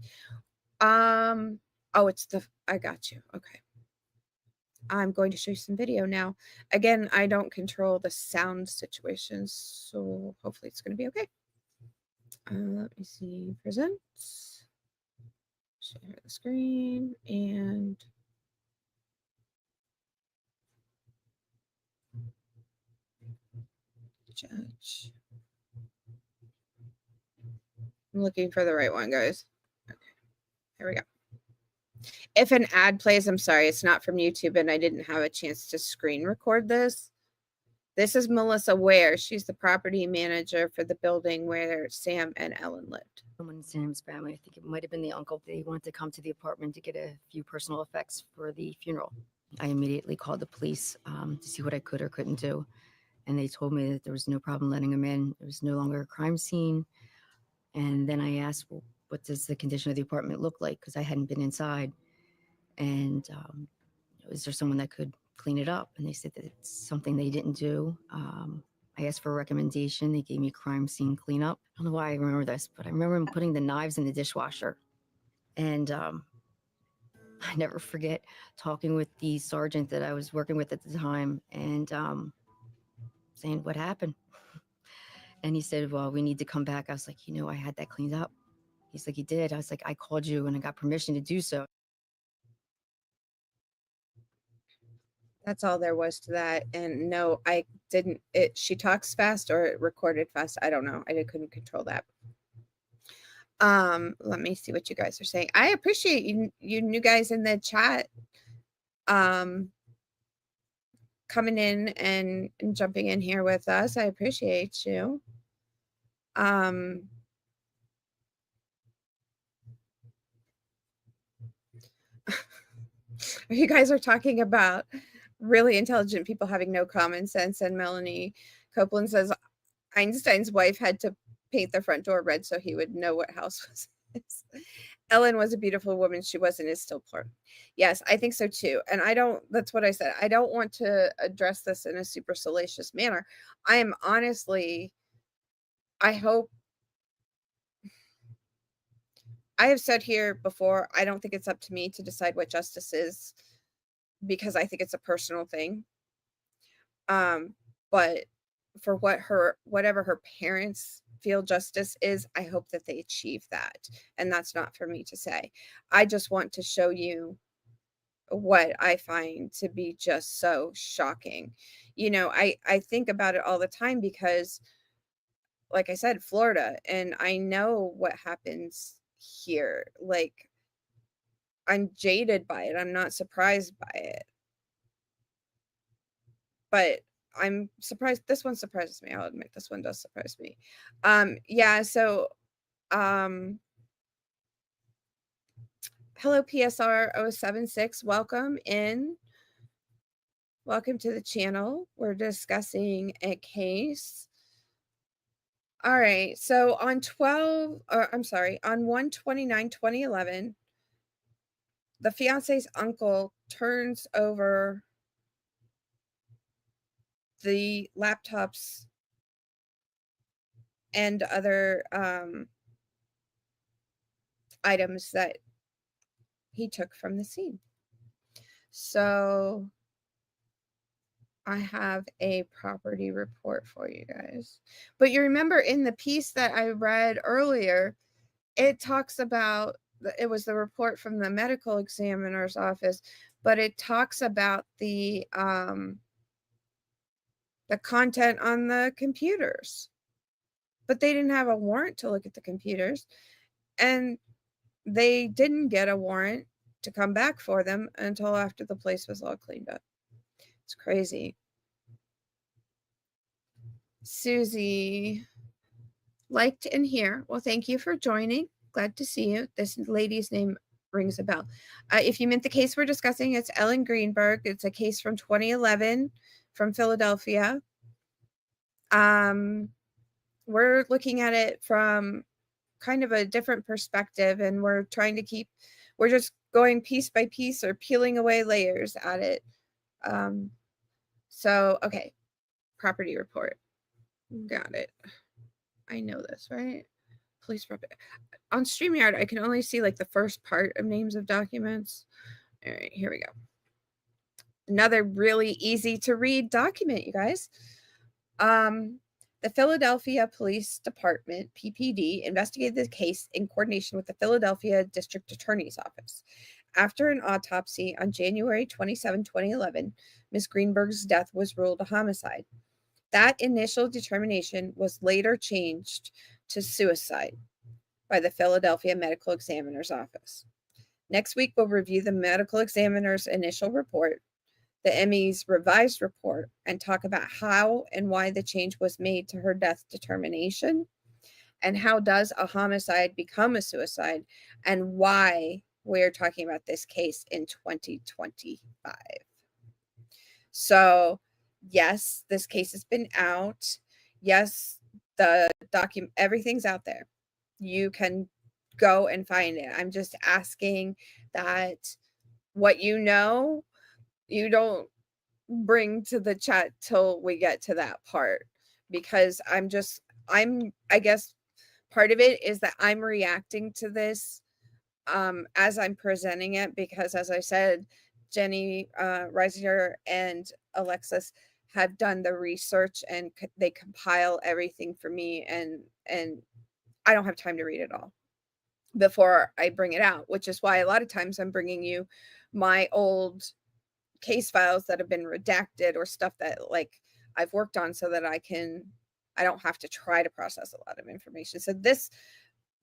I got you. Okay. I'm going to show you some video now. Again, I don't control the sound situations, so hopefully it's going to be okay. Let me see. Present. share the screen and judge. I'm looking for the right one, guys. Okay, here we go. If an ad plays, I'm sorry, it's not from YouTube and I didn't have a chance to screen record this. This is Melissa Ware. She's the property manager for the building where Sam and Ellen lived. Someone in Sam's family, I think it might have been the uncle, they wanted to come to the apartment to get a few personal effects for the funeral. I immediately called the police to see what I could or couldn't do. And they told me that there was no problem letting them in. It was no longer a crime scene. And then I asked, well, what does the condition of the apartment look like? Because I hadn't been inside. And is there someone that could clean it up? And they said that it's something they didn't do. I asked for a recommendation. They gave me crime scene cleanup. I don't know why I remember this, but I remember putting the knives in the dishwasher. And I never forget talking with the sergeant that I was working with at the time and saying, what happened? And he said, well, we need to come back. I was like, I had that cleaned up. He's like, you did? I was like, I called you and I got permission to do so. That's all there was to that. And no, I didn't. She talks fast or it recorded fast. I don't know. I couldn't control that. Let me see what you guys are saying. I appreciate you new guys in the chat coming in and jumping in here with us. I appreciate you. You guys are talking about really intelligent people having no common sense, and Melanie Copeland says Einstein's wife had to paint the front door red so he would know what house was his. Ellen was a beautiful woman. She was and is still poor. Yes, I think so too. And that's what I said. I don't want to address this in a super salacious manner. I am honestly, I hope, I have said here before, I don't think it's up to me to decide what justice is because I think it's a personal thing. But for whatever her parents feel justice is, I hope that they achieve that. And that's not for me to say. I just want to show you what I find to be just so shocking. I think about it all the time because, like I said, Florida, and I know what happens here. Like, I'm jaded by it. I'm not surprised by it. But I'm surprised. This one surprises me. I'll admit this one does surprise me. Yeah, so hello PSR 076. Welcome in. Welcome to the channel. We're discussing a case. All right. So on 1/29/2011, the fiance's uncle turns over the laptops and other items that he took from the scene. So I have a property report for you guys. But you remember in the piece that I read earlier, it talks about, it was the report from the medical examiner's office, but it talks about the content on the computers. But they didn't have a warrant to look at the computers. And they didn't get a warrant to come back for them until after the place was all cleaned up. It's crazy. Susie liked in here. Well, thank you for joining. Glad to see you. This lady's name rings a bell. If you meant the case we're discussing, it's Ellen Greenberg. It's a case from 2011 from Philadelphia. We're looking at it from kind of a different perspective, and we're just going piece by piece or peeling away layers at it. So, okay, property report. Got it. I know this, right? Police property. On StreamYard, I can only see like the first part of names of documents. All right, here we go. Another really easy to read document, you guys. The Philadelphia Police Department, PPD, investigated the case in coordination with the Philadelphia District Attorney's Office. After an autopsy on January 27, 2011, Ms. Greenberg's death was ruled a homicide. That initial determination was later changed to suicide by the Philadelphia Medical Examiner's Office. Next week, we'll review the medical examiner's initial report, the ME's revised report, and talk about how and why the change was made to her death determination, and how does a homicide become a suicide, and why we're talking about this case in 2025. So, yes, this case has been out. Yes, the everything's out there. You can go and find it. I'm just asking that what you know, you don't bring to the chat till we get to that part, because I guess part of it is that I'm reacting to this as I'm presenting it, because as I said, Jenny Reisinger and Alexis have done the research and they compile everything for me, and I don't have time to read it all before I bring it out, which is why a lot of times I'm bringing you my old case files that have been redacted or stuff that like I've worked on, so that I don't have to try to process a lot of information. So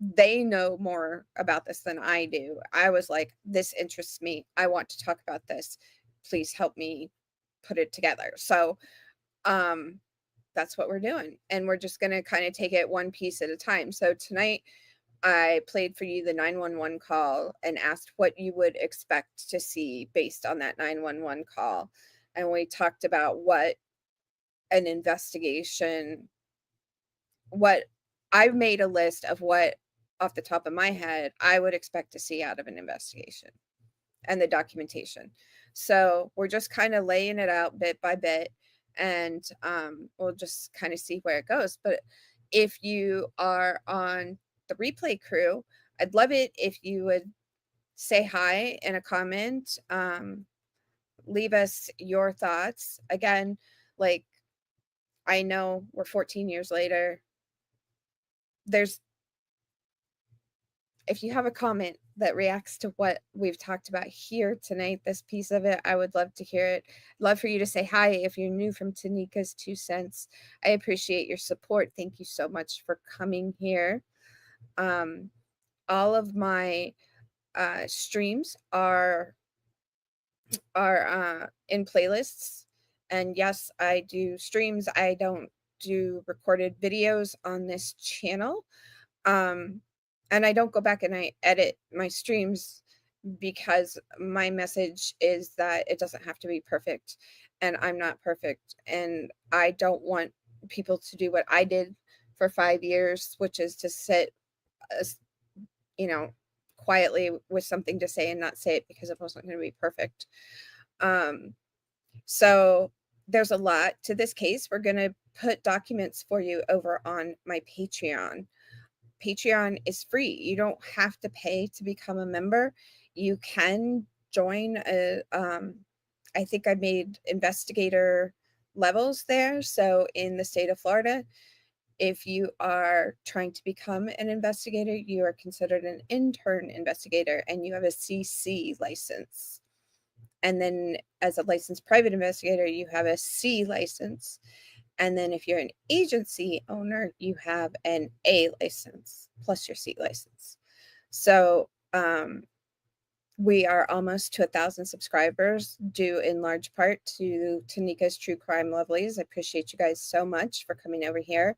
they know more about this than I do. I was like, this interests me. I want to talk about this. Please help me put it together. So that's what we're doing. And we're just going to kind of take it one piece at a time. So tonight I played for you the 911 call and asked what you would expect to see based on that 911 call. And we talked about what an investigation, what I've made a list of what off the top of my head I would expect to see out of an investigation and the documentation. So we're just kind of laying it out bit by bit, and we'll just kind of see where it goes. But if you are on the replay crew, I'd love it if you would say hi in a comment, leave us your thoughts. Again, like, I know we're 14 years later. If you have a comment that reacts to what we've talked about here tonight, this piece of it, I would love to hear it. Love for you to say hi if you're new from Tanika's 2 cents. I appreciate your support. Thank you so much for coming here. All of my streams are in playlists, and yes, I do streams. I don't do recorded videos on this channel, and I don't go back and I edit my streams, because my message is that it doesn't have to be perfect, and I'm not perfect, and I don't want people to do what I did for 5 years, which is to sit quietly with something to say and not say it because it wasn't going to be perfect. So there's a lot to this case. We're going to put documents for you over on my Patreon. Patreon is free. You don't have to pay to become a member. You can join I think I made investigator levels there. So in the state of Florida, if you are trying to become an investigator, you are considered an intern investigator, and you have a CC license. And then as a licensed private investigator, you have a C license. And then if you're an agency owner, you have an A license plus your C license. So we are almost to 1,000 subscribers, due in large part to Tanika's True Crime Lovelies. I appreciate you guys so much for coming over here.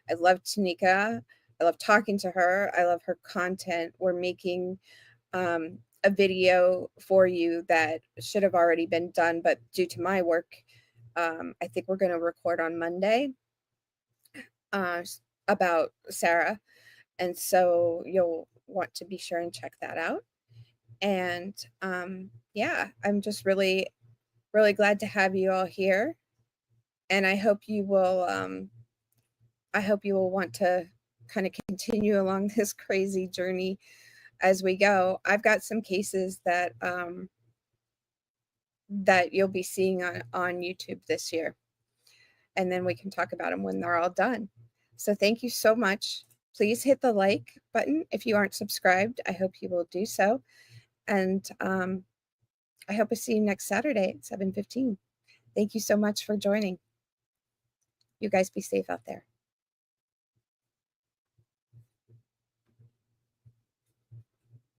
I love Tanika. I love talking to her. I love her content. We're making a video for you that should have already been done, but due to my work, I think we're going to record on Monday about Sarah. And so you'll want to be sure and check that out. And yeah, I'm just really, really glad to have you all here. And I hope you will want to kind of continue along this crazy journey as we go. I've got some cases that that you'll be seeing on YouTube this year. and then we can talk about them when they're all done. So thank you so much. Please hit the like button if you aren't subscribed. I hope you will do so. And I hope I see you next Saturday at 7:15. Thank you so much for joining. You guys be safe out there.